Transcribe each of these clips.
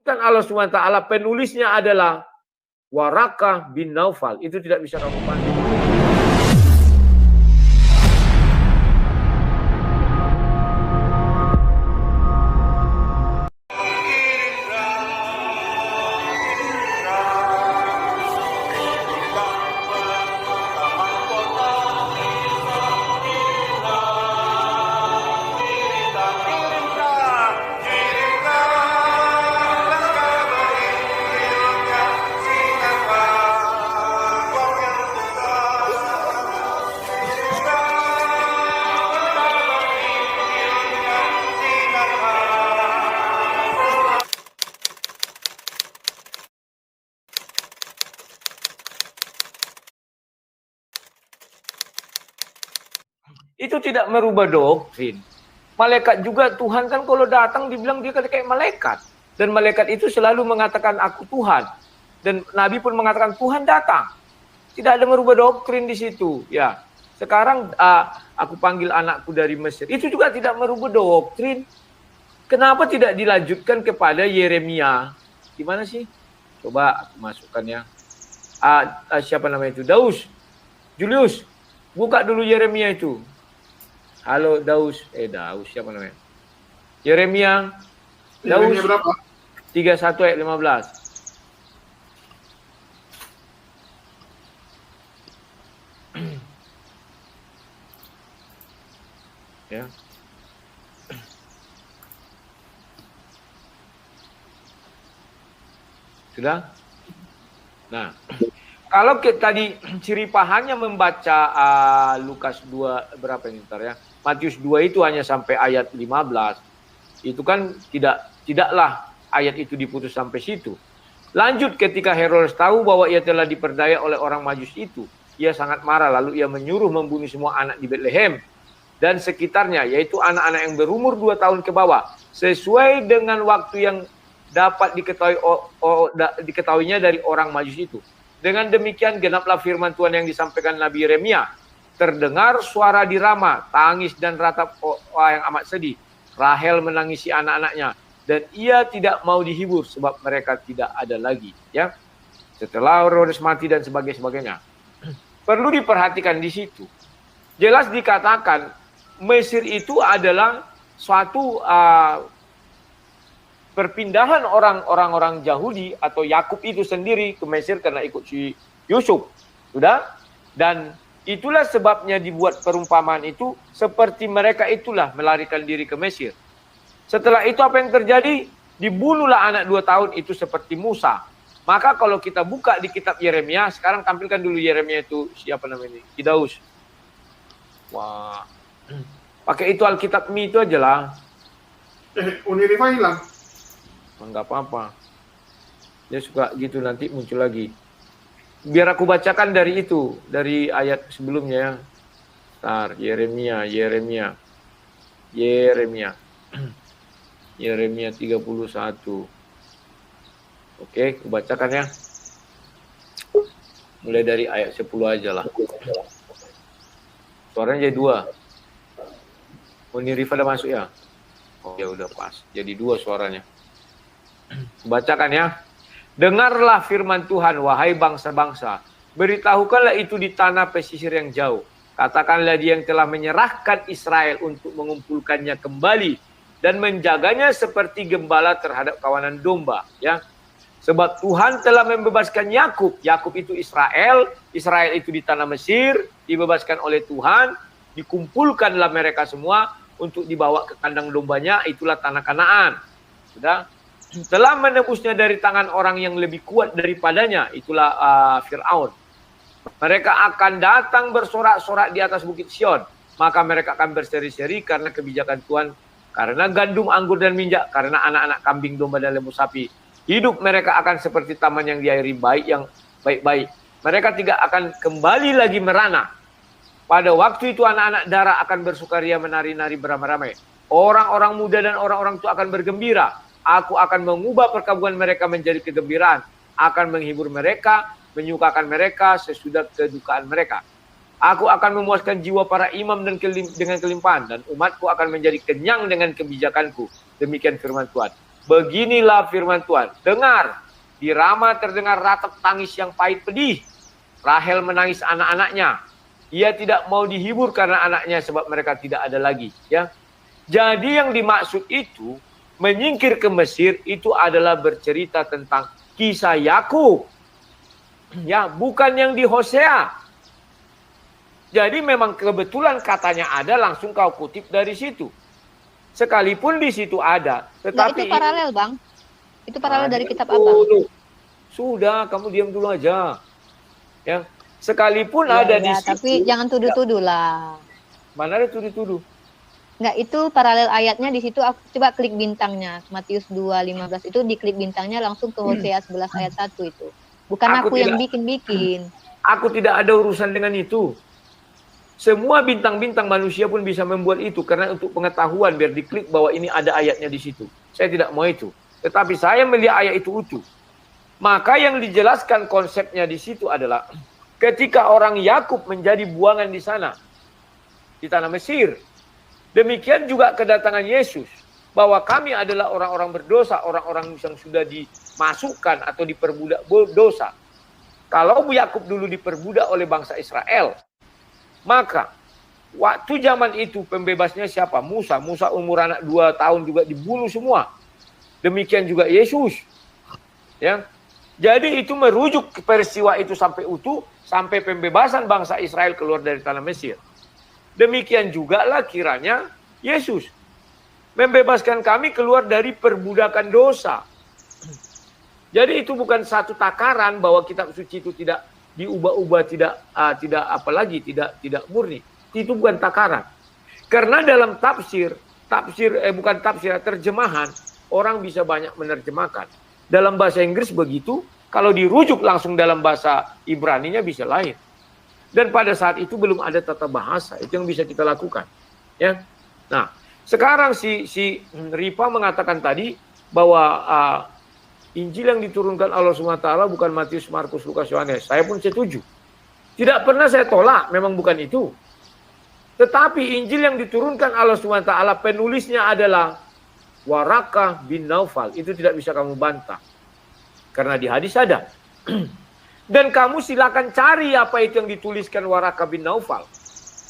Kan Allah SWT penulisnya adalah Warakah bin Naufal. Itu tidak bisa kamu bantu. Itu tidak merubah doktrin. Malaikat juga Tuhan kan kalau datang dibilang dia kayak malaikat. Dan malaikat itu selalu mengatakan aku Tuhan. Dan Nabi pun mengatakan Tuhan datang. Tidak ada merubah doktrin di situ. Ya, sekarang aku panggil anakku dari Mesir. Itu juga tidak merubah doktrin. Kenapa tidak dilanjutkan kepada Yeremia? Gimana sih? Coba aku masukkan ya. Siapa namanya itu? Daus. Julius. Buka dulu Yeremia itu. Halo Daus. Daus siapa namanya? Yeremia. Daus. Yeremia berapa? 31 ayat 15. Ya. Sudah? Nah, kalau kita tadi ciri pahannya membaca Lukas 2 berapa ini ntar ya? Matius 2 itu hanya sampai ayat 15. Itu kan tidaklah ayat itu diputus sampai situ. Lanjut ketika Herodes tahu bahwa ia telah diperdaya oleh orang Majus itu, ia sangat marah lalu ia menyuruh membunuh semua anak di Bethlehem dan sekitarnya, yaitu anak-anak yang berumur 2 tahun ke bawah, sesuai dengan waktu yang dapat diketahuinya dari orang Majus itu. Dengan demikian genaplah firman Tuhan yang disampaikan Nabi Yeremia. Terdengar suara di Rama, tangis dan ratap yang amat sedih. Rahel menangisi anak-anaknya dan ia tidak mau dihibur sebab mereka tidak ada lagi. Ya, setelah Herodes mati dan sebagainya. Perlu diperhatikan di situ. Jelas dikatakan Mesir itu adalah suatu perpindahan orang-orang Yahudi atau Yakub itu sendiri ke Mesir karena ikut si Yusuf. Sudah? Dan itulah sebabnya dibuat perumpamaan itu seperti mereka itulah melarikan diri ke Mesir. Setelah itu apa yang terjadi? Dibunuhlah anak 2 tahun itu seperti Musa. Maka kalau kita buka di kitab Yeremia, sekarang tampilkan dulu Yeremia itu siapa namanya ini? Kidaus. Wah. Pakai itu Alkitab Mi itu aja lah. Unirifa hilang. Enggak apa-apa. Dia suka gitu nanti muncul lagi. Biar aku bacakan dari itu, dari ayat sebelumnya ya. Ntar, Yeremia. Yeremia 31. Oke, aku bacakan ya. Mulai dari ayat 10 aja lah. Suaranya jadi 2. Unirifa udah masuk ya? Oh ya udah pas. Jadi 2 suaranya. Bacakan ya. Dengarlah firman Tuhan, wahai bangsa-bangsa. Beritahukanlah itu di tanah pesisir yang jauh. Katakanlah dia yang telah menyerahkan Israel untuk mengumpulkannya kembali dan menjaganya seperti gembala terhadap kawanan domba. Ya, sebab Tuhan telah membebaskan Yakub. Yakub itu Israel. Israel itu di tanah Mesir. Dibebaskan oleh Tuhan. Dikumpulkanlah mereka semua untuk dibawa ke kandang dombanya. Itulah tanah Kanaan. Sudah? Telah menebusnya dari tangan orang yang lebih kuat daripadanya. Itulah Fir'aun. Mereka akan datang bersorak-sorak di atas bukit Sion. Maka mereka akan berseri-seri karena kebijakan Tuhan. Karena gandum, anggur, dan minyak. Karena anak-anak kambing, domba, dan lembu sapi. Hidup mereka akan seperti taman yang diairi yang baik-baik. Mereka tidak akan kembali lagi merana. Pada waktu itu anak-anak darah akan bersukaria menari-nari beramai-ramai. Orang-orang muda dan orang-orang tua akan bergembira. Aku akan mengubah perkabungan mereka menjadi kegembiraan. Akan menghibur mereka, menyukakan mereka sesudah kedukaan mereka. Aku akan memuaskan jiwa para imam dengan kelimpahan. Dan umatku akan menjadi kenyang dengan kebijakanku. Demikian firman Tuhan. Beginilah firman Tuhan. Dengar, di Rama terdengar ratap tangis yang pahit pedih. Rahel menangis anak-anaknya. Ia tidak mau dihibur karena anaknya sebab mereka tidak ada lagi. Ya, jadi yang dimaksud itu menyingkir ke Mesir itu adalah bercerita tentang kisah Yakub. Ya, bukan yang di Hosea. Jadi memang kebetulan katanya ada, langsung kau kutip dari situ. Sekalipun di situ ada, tetapi itu paralel, Bang. Itu paralel dari kitab dulu. Abang. Sudah, kamu diam dulu aja. Ya, sekalipun ada di situ. Tapi jangan tuduh-tuduh lah. Mana ada tuduh-tuduh? Enggak, itu paralel ayatnya di situ. Aku coba klik bintangnya. Matius 2:15 itu diklik bintangnya langsung ke Hosea 11 ayat 1 itu. Bukan aku yang bikin-bikin. Aku tidak ada urusan dengan itu. Semua bintang-bintang manusia pun bisa membuat itu karena untuk pengetahuan biar diklik bahwa ini ada ayatnya di situ. Saya tidak mau itu. Tetapi saya melihat ayat itu utuh. Maka yang dijelaskan konsepnya di situ adalah ketika orang Yakub menjadi buangan di sana di tanah Mesir. Demikian juga kedatangan Yesus bahwa kami adalah orang-orang berdosa, orang-orang yang sudah dimasukkan atau diperbudak dosa. Kalau Yakub dulu diperbudak oleh bangsa Israel, maka waktu zaman itu pembebasnya siapa? Musa. Musa umur anak 2 tahun juga dibunuh semua. Demikian juga Yesus. Ya. Jadi itu merujuk ke peristiwa itu sampai utuh, sampai pembebasan bangsa Israel keluar dari tanah Mesir. Demikian juga lah kiranya Yesus membebaskan kami keluar dari perbudakan dosa. Jadi itu bukan satu takaran bahwa kitab suci itu tidak diubah-ubah, tidak murni. Itu bukan takaran. Karena dalam terjemahan, orang bisa banyak menerjemahkan. Dalam bahasa Inggris begitu, kalau dirujuk langsung dalam bahasa Ibraninya bisa lain. Dan pada saat itu belum ada tata bahasa, itu yang bisa kita lakukan. Ya. Nah, sekarang si Rifa mengatakan tadi bahwa Injil yang diturunkan Allah SWT bukan Matius, Markus, Lukas, Yohanes. Saya pun setuju. Tidak pernah saya tolak, memang bukan itu. Tetapi Injil yang diturunkan Allah SWT, penulisnya adalah Waraqah bin Naufal. Itu tidak bisa kamu bantah. Karena di hadis ada. Dan kamu silakan cari apa itu yang dituliskan Waraqah bin Naufal.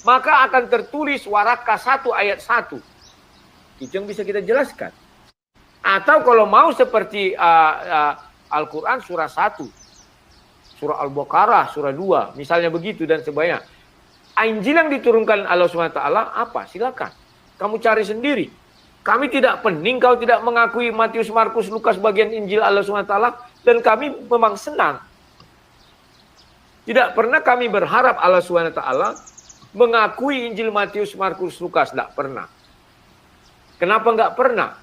Maka akan tertulis Waraqah 1 ayat 1. Itu yang bisa kita jelaskan. Atau kalau mau seperti Al-Quran surah 1, surah Al-Baqarah surah 2, misalnya begitu dan sebagainya. Injil yang diturunkan Allah SWT apa? Silakan. Kamu cari sendiri. Kami tidak pening kau tidak mengakui Matius, Markus, Lukas bagian Injil Allah SWT dan kami memang senang. Tidak pernah kami berharap Allah SWT mengakui Injil Matius, Markus, Lukas. Tidak pernah. Kenapa enggak pernah?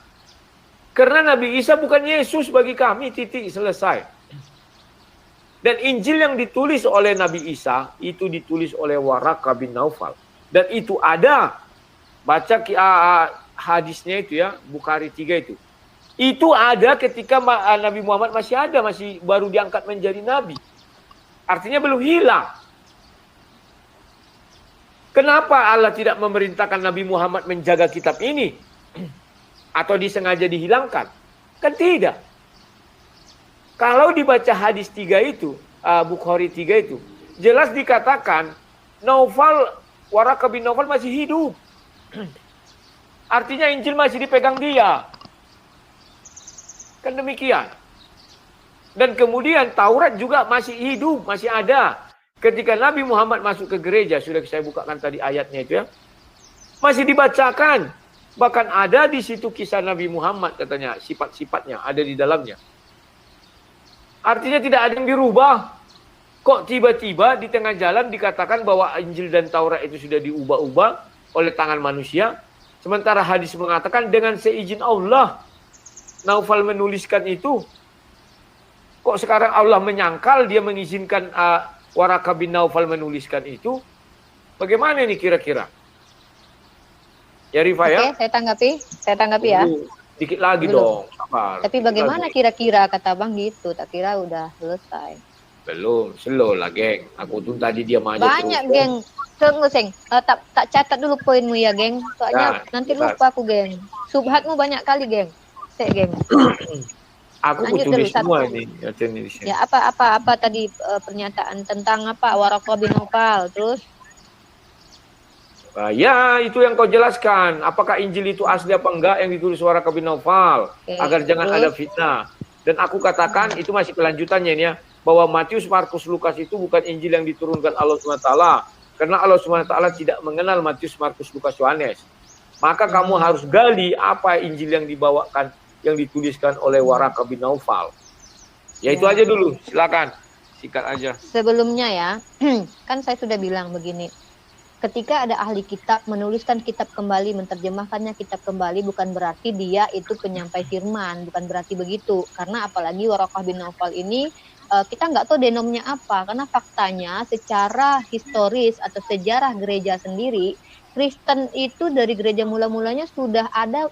Karena Nabi Isa bukan Yesus bagi kami, titik, selesai. Dan Injil yang ditulis oleh Nabi Isa, itu ditulis oleh Waraqah bin Naufal. Dan itu ada, baca hadisnya itu ya, Bukhari 3 itu. Itu ada ketika Nabi Muhammad masih ada, masih baru diangkat menjadi Nabi. Artinya belum hilang. Kenapa Allah tidak memerintahkan Nabi Muhammad menjaga kitab ini? Atau disengaja dihilangkan? Kan tidak. Kalau dibaca hadis 3 itu, Bukhari 3 itu, jelas dikatakan Waraqah bin Naufal masih hidup. Artinya Injil masih dipegang dia. Kan demikian. Dan kemudian Taurat juga masih hidup, masih ada. Ketika Nabi Muhammad masuk ke gereja, sudah saya bukakan tadi ayatnya itu ya, masih dibacakan. Bahkan ada di situ kisah Nabi Muhammad katanya, sifat-sifatnya ada di dalamnya. Artinya tidak ada yang dirubah. Kok tiba-tiba di tengah jalan dikatakan bahwa Injil dan Taurat itu sudah diubah-ubah oleh tangan manusia. Sementara hadis mengatakan dengan seizin Allah. Naufal menuliskan itu. Kok sekarang Allah menyangkal dia mengizinkan Waraqah bin Naufal menuliskan itu? Bagaimana ini kira-kira? Ya Rifa ya? Oke, saya tanggapi ya. Dikit lagi dong. Sabar. Tapi bagaimana kira-kira kata Bang gitu? Tak kira udah selesai. Belum, slow lah geng. Aku tuh tadi diam aja. Banyak terus, geng. Tunggu Seng. Tak catat dulu poinmu ya geng. Soalnya nanti lupa aku geng. Subhatmu banyak kali geng. selesai, geng. Aku Lanjut tulis dulu, semua satu. ini. Di sini. Ya, apa tadi pernyataan tentang apa Waraqah bin Naufal, terus Ya, itu yang kau jelaskan. Apakah Injil itu asli apa enggak yang ditulis Waraqah bin Naufal, oke, agar jangan terus ada fitnah. Dan aku katakan itu masih kelanjutannya ini ya, bahwa Matius, Markus, Lukas itu bukan Injil yang diturunkan Allah SWT, karena Allah SWT tidak mengenal Matius, Markus, Lukas, Yohanes. Maka kamu harus gali apa Injil yang dibawakan, yang dituliskan oleh Waraqah bin Naufal. Ya itu aja dulu, silakan. Sikat aja. Sebelumnya ya, kan saya sudah bilang begini. Ketika ada ahli kitab menuliskan kitab kembali, menerjemahkannya kitab kembali, bukan berarti dia itu penyampai firman, bukan berarti begitu. Karena apalagi Waraqah bin Naufal ini kita nggak tahu denomnya apa, karena faktanya secara historis atau sejarah gereja sendiri, Kristen itu dari gereja mula-mulanya sudah ada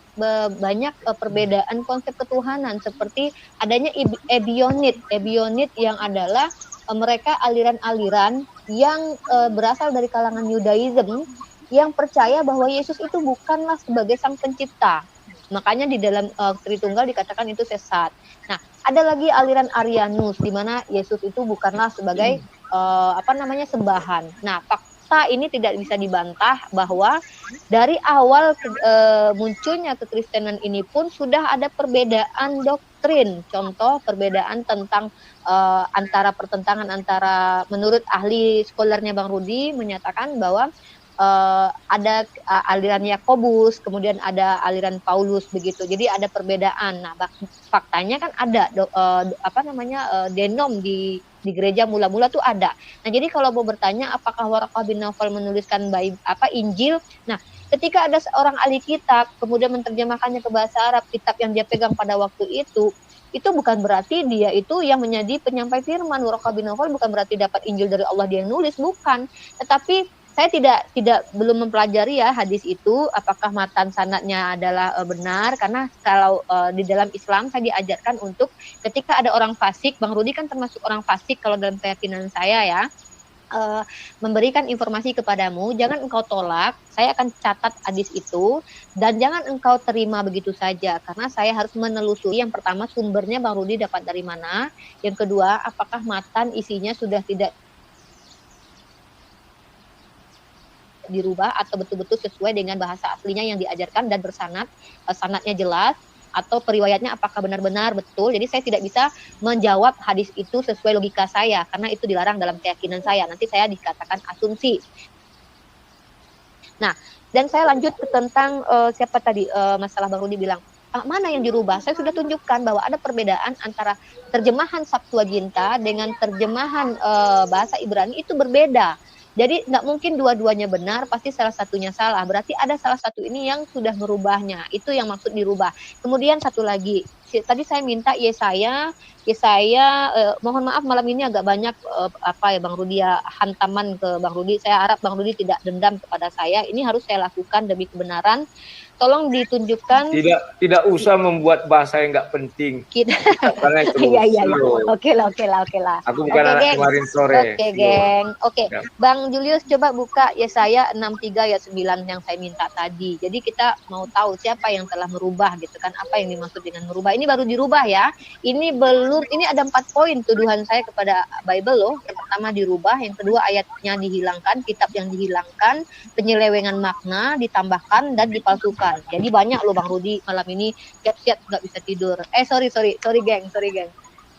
banyak perbedaan konsep ketuhanan, seperti adanya Ebionit yang adalah mereka aliran-aliran yang berasal dari kalangan Yudaism yang percaya bahwa Yesus itu bukanlah sebagai sang pencipta. Makanya di dalam Tritunggal dikatakan itu sesat. Nah, ada lagi aliran Arianus di mana Yesus itu bukanlah sebagai sembahan. Nah, fakta ini tidak bisa dibantah bahwa dari awal munculnya kekristenan ini pun sudah ada perbedaan doktrin. Contoh perbedaan tentang antara pertentangan antara menurut ahli skolarnya Bang Rudi menyatakan bahwa ada aliran Yakobus, kemudian ada aliran Paulus begitu. Jadi ada perbedaan. Nah, faktanya kan ada denom di gereja mula-mula tuh ada. Nah, jadi kalau mau bertanya apakah Waraqah bin Naufal menuliskan Injil? Nah, ketika ada seorang ahli kitab kemudian menerjemahkannya ke bahasa Arab, kitab yang dia pegang pada waktu itu bukan berarti dia itu yang menjadi penyampai firman. Waraqah bin Naufal bukan berarti dapat Injil dari Allah dia yang nulis, bukan. Tetapi saya belum mempelajari ya hadis itu apakah matan sanadnya adalah benar, karena kalau di dalam Islam saya diajarkan untuk ketika ada orang fasik, Bang Rudi kan termasuk orang fasik kalau dalam keyakinan saya ya, memberikan informasi kepadamu, jangan engkau tolak, saya akan catat hadis itu dan jangan engkau terima begitu saja, karena saya harus menelusuri yang pertama sumbernya Bang Rudi dapat dari mana, yang kedua apakah matan isinya sudah tidak dirubah atau betul-betul sesuai dengan bahasa aslinya yang diajarkan dan bersanad, sanadnya jelas, atau periwayatnya apakah benar-benar betul. Jadi saya tidak bisa menjawab hadis itu sesuai logika saya karena itu dilarang dalam keyakinan saya. Nanti saya dikatakan asumsi. Nah, dan saya lanjut ke tentang siapa tadi masalah Bang Rudi bilang mana yang dirubah. Saya sudah tunjukkan bahwa ada perbedaan antara terjemahan Septuaginta dengan terjemahan bahasa Ibrani itu berbeda. Jadi nggak mungkin dua-duanya benar, pasti salah satunya salah. Berarti ada salah satu ini yang sudah merubahnya. Itu yang maksud dirubah. Kemudian satu lagi, tadi saya minta Yesaya, mohon maaf malam ini agak banyak Bang Rudi ya, hantaman ke Bang Rudi. Saya harap Bang Rudi tidak dendam kepada saya. Ini harus saya lakukan demi kebenaran. Tolong ditunjukkan. Tidak usah membuat bahasa yang nggak penting. Karena itu. Iya. Oke lah. Aku bukan anak kemarin sore. Oke, geng. Oke. Ya. Bang Julius coba buka Yesaya 63 ayat 9 yang saya minta tadi. Jadi kita mau tahu siapa yang telah merubah gitu kan. Apa yang dimaksud dengan merubah. Ini baru dirubah ya. Ini ada 4 poin tuduhan saya kepada Bible loh. Yang pertama dirubah, yang kedua ayatnya dihilangkan, kitab yang dihilangkan, penyelewengan makna ditambahkan dan dipalsukan. Jadi banyak loh Bang Rudi malam ini siap-siap nggak bisa tidur. Sorry geng.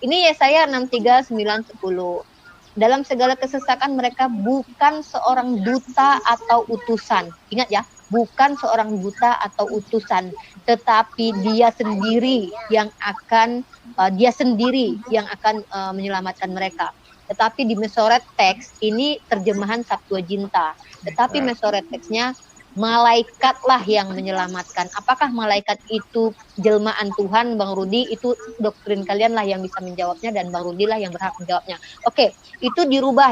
Ini Yesaya 63, 9, 10. Dalam segala kesesakan mereka bukan seorang duta atau utusan. Ingat ya, bukan seorang duta atau utusan, tetapi dia sendiri yang akan menyelamatkan mereka. Tetapi di Masoret teks ini terjemahan Septuaginta. Tetapi Masoret teksnya malaikatlah yang menyelamatkan. Apakah malaikat itu jelmaan Tuhan, Bang Rudi? Itu doktrin kalian lah yang bisa menjawabnya dan Bang Rudi lah yang berhak menjawabnya. Oke, itu dirubah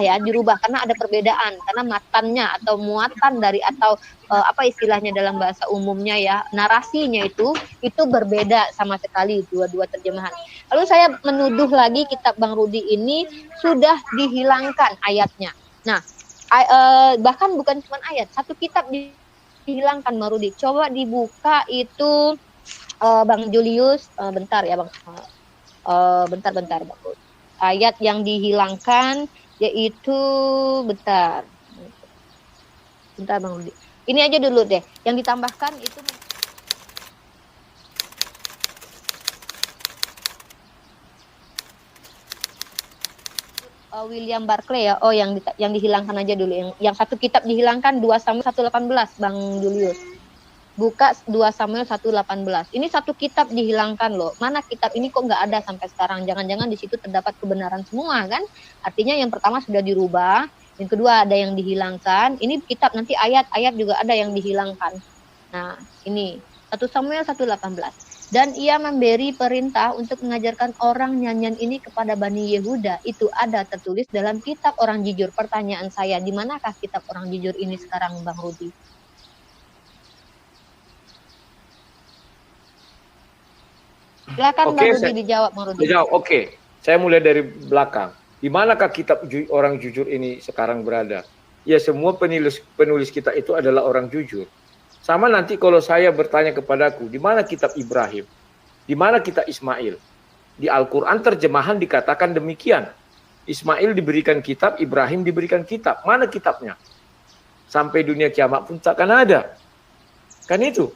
karena ada perbedaan, karena matannya atau muatan dari atau apa istilahnya dalam bahasa umumnya ya, narasinya itu berbeda sama sekali dua-dua terjemahan. Lalu saya menuduh lagi kitab Bang Rudi ini sudah dihilangkan ayatnya. Nah, bahkan bukan cuma ayat, satu kitab dihilangkan Bang Rudi. Coba dibuka itu Bang Julius, bentar ya Bang. Bentar Bang. Ayat yang dihilangkan yaitu bentar Bang Rudi. Ini aja dulu deh. Yang ditambahkan itu William Barclay ya. Oh, yang dihilangkan aja dulu. Yang satu kitab dihilangkan 2 Samuel 1:18 Bang Julius. Buka 2 Samuel 1:18. Ini satu kitab dihilangkan loh. Mana kitab ini kok nggak ada sampai sekarang? Jangan-jangan di situ terdapat kebenaran semua kan? Artinya yang pertama sudah dirubah, yang kedua ada yang dihilangkan. Ini kitab nanti ayat-ayat juga ada yang dihilangkan. Nah, ini 1 Samuel 1:18. Dan ia memberi perintah untuk mengajarkan orang nyanyian ini kepada Bani Yehuda. Itu ada tertulis dalam kitab orang jujur. Pertanyaan saya, di manakah kitab orang jujur ini sekarang Bang Rudi? Silakan Bang Rudi dijawab, Bang Rudi. Dijawab, oke. Saya mulai dari belakang. Di manakah kitab orang jujur ini sekarang berada? Ya, semua penulis kita itu adalah orang jujur. Sama nanti kalau saya bertanya kepadaku, di mana kitab Ibrahim? Di mana kitab Ismail? Di Al-Quran terjemahan dikatakan demikian. Ismail diberikan kitab, Ibrahim diberikan kitab. Mana kitabnya? Sampai dunia kiamat pun takkan ada. Kan itu.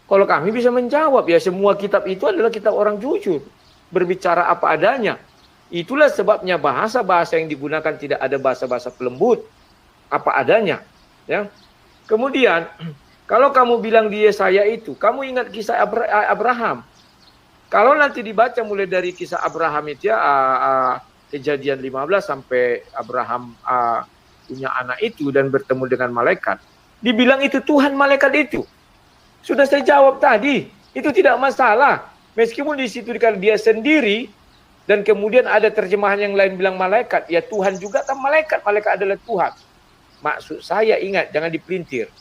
Kalau kami bisa menjawab, ya semua kitab itu adalah kitab orang jujur. Berbicara apa adanya. Itulah sebabnya bahasa-bahasa yang digunakan tidak ada bahasa-bahasa pelembut. Apa adanya. Ya. Kemudian, kalau kamu bilang dia saya itu, kamu ingat kisah Abraham. Kalau nanti dibaca mulai dari kisah Abraham itu ya, Kejadian 15 sampai Abraham punya anak itu dan bertemu dengan malaikat. Dibilang itu Tuhan malaikat itu. Sudah saya jawab tadi, itu tidak masalah. Meskipun di situ dikatakan dia sendiri, dan kemudian ada terjemahan yang lain bilang malaikat, ya Tuhan juga kan malaikat adalah Tuhan. Maksud saya ingat, jangan dipelintir.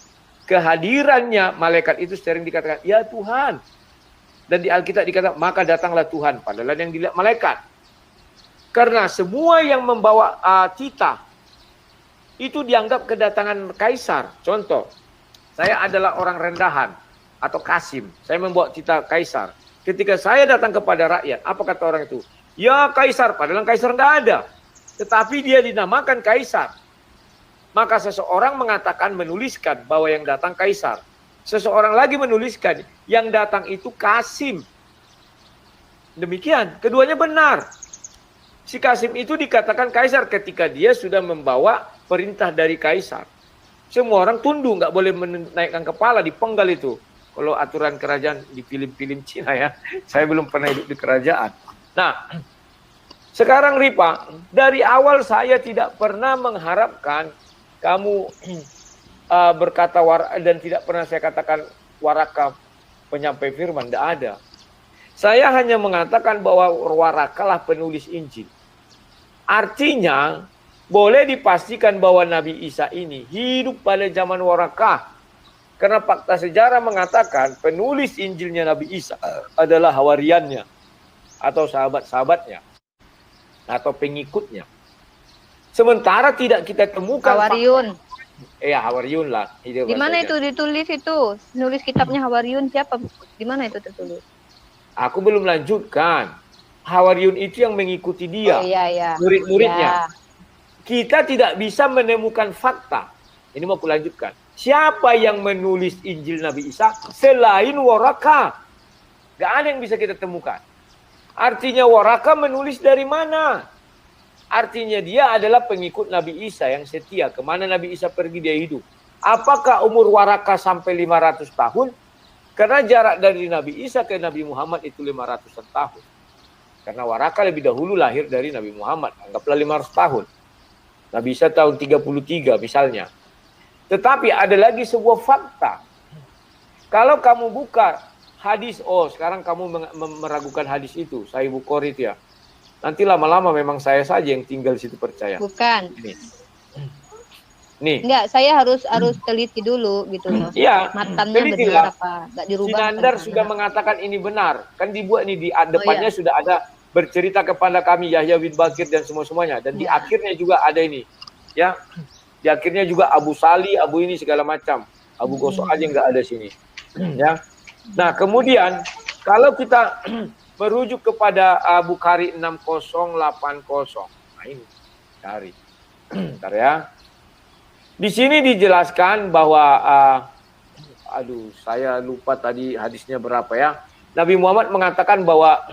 Kehadirannya malaikat itu sering dikatakan, ya Tuhan. Dan di Alkitab dikatakan, maka datanglah Tuhan. Padahal yang dilihat malaikat. Karena semua yang membawa titah, itu dianggap kedatangan kaisar. Contoh, saya adalah orang rendahan atau Kasim. Saya membawa titah kaisar. Ketika saya datang kepada rakyat, apa kata orang itu? Ya kaisar, padahal kaisar nggak ada. Tetapi dia dinamakan kaisar. Maka seseorang mengatakan menuliskan bahwa yang datang kaisar. Seseorang lagi menuliskan yang datang itu Kasim. Demikian, keduanya benar. Si Kasim itu dikatakan kaisar ketika dia sudah membawa perintah dari kaisar. Semua orang tunduk, nggak boleh menaikkan kepala, dipenggal itu. Kalau aturan kerajaan di film-film Cina ya, saya belum pernah hidup di kerajaan. Nah, sekarang Ripa, dari awal saya tidak pernah mengharapkan kamu berkata dan tidak pernah saya katakan Waraka penyampai firman, tidak ada. Saya hanya mengatakan bahwa Waraka lah penulis Injil. Artinya boleh dipastikan bahwa Nabi Isa ini hidup pada zaman Waraka. Karena fakta sejarah mengatakan penulis Injilnya Nabi Isa adalah hawariannya atau sahabat-sahabatnya atau pengikutnya. Sementara tidak kita temukan Hawariun. Hawariun lah. Di mana itu ditulis itu? Nulis kitabnya Hawariun siapa? Di mana itu tertulis? Aku belum lanjutkan. Hawariun itu yang mengikuti dia. Oh, iya. Murid-muridnya. Ya. Kita tidak bisa menemukan fakta. Ini mau kulanjutkan. Siapa yang menulis Injil Nabi Isa selain Waraka? Gak ada yang bisa kita temukan. Artinya Waraka menulis dari mana? Artinya dia adalah pengikut Nabi Isa yang setia. Kemana Nabi Isa pergi dia hidup. Apakah umur Waraka sampai 500 tahun? Karena jarak dari Nabi Isa ke Nabi Muhammad itu 500 tahun. Karena Waraka lebih dahulu lahir dari Nabi Muhammad. Anggaplah 500 tahun. Nabi Isa tahun 33 misalnya. Tetapi ada lagi sebuah fakta. Kalau kamu buka hadis, sekarang kamu meragukan hadis itu. Sahih Bukhari itu ya. Nanti lama-lama memang saya saja yang tinggal di situ percaya. Bukan. Nih. Enggak, saya harus teliti dulu gitu loh. Iya. Matannya benar apa? Enggak dirubah. Sinandar sudah mengatakan ini benar. Kan dibuat nih di depannya sudah ada bercerita kepada kami Yahya bin Bakir dan semua-semuanya. Dan di akhirnya juga ada ini. Ya. Di akhirnya juga Abu Sali, Abu ini segala macam. Abu Gosok aja nggak ada sini. Ya. Nah, kemudian kalau kita merujuk kepada Bukhari 6080. Nah, ini cari. Bentar ya. Di sini dijelaskan bahwa saya lupa tadi hadisnya berapa ya. Nabi Muhammad mengatakan bahwa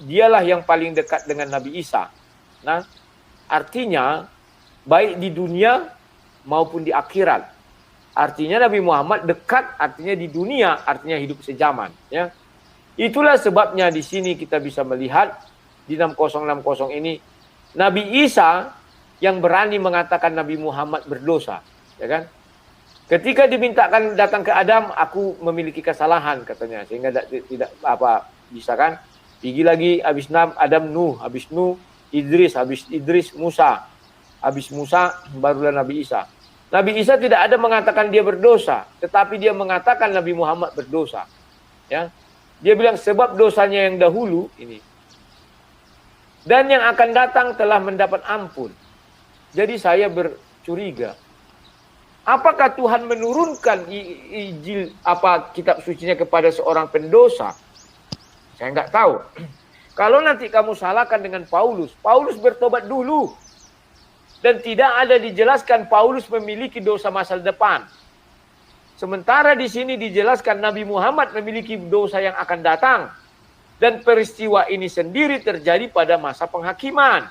dialah yang paling dekat dengan Nabi Isa. Nah, artinya baik di dunia maupun di akhirat. Artinya Nabi Muhammad dekat, artinya di dunia, artinya hidup sejaman. Ya. Itulah sebabnya di sini kita bisa melihat di 6060 ini Nabi Isa yang berani mengatakan Nabi Muhammad berdosa, ya kan? Ketika dimintakan datang ke Adam, aku memiliki kesalahan katanya, sehingga tidak apa bisa kan? Pergi lagi habis Adam Nuh, habis Nuh Idris, habis Idris Musa, habis Musa barulah Nabi Isa. Nabi Isa tidak ada mengatakan dia berdosa, tetapi dia mengatakan Nabi Muhammad berdosa. Ya. Dia bilang sebab dosanya yang dahulu ini dan yang akan datang telah mendapat ampun. Jadi saya bercuriga, apakah Tuhan menurunkan Injil kitab sucinya kepada seorang pendosa? Saya nggak tahu. Kalau nanti kamu salahkan dengan Paulus bertobat dulu. Dan tidak ada dijelaskan Paulus memiliki dosa masa depan. Sementara di sini dijelaskan Nabi Muhammad memiliki dosa yang akan datang. Dan peristiwa ini sendiri terjadi pada masa penghakiman.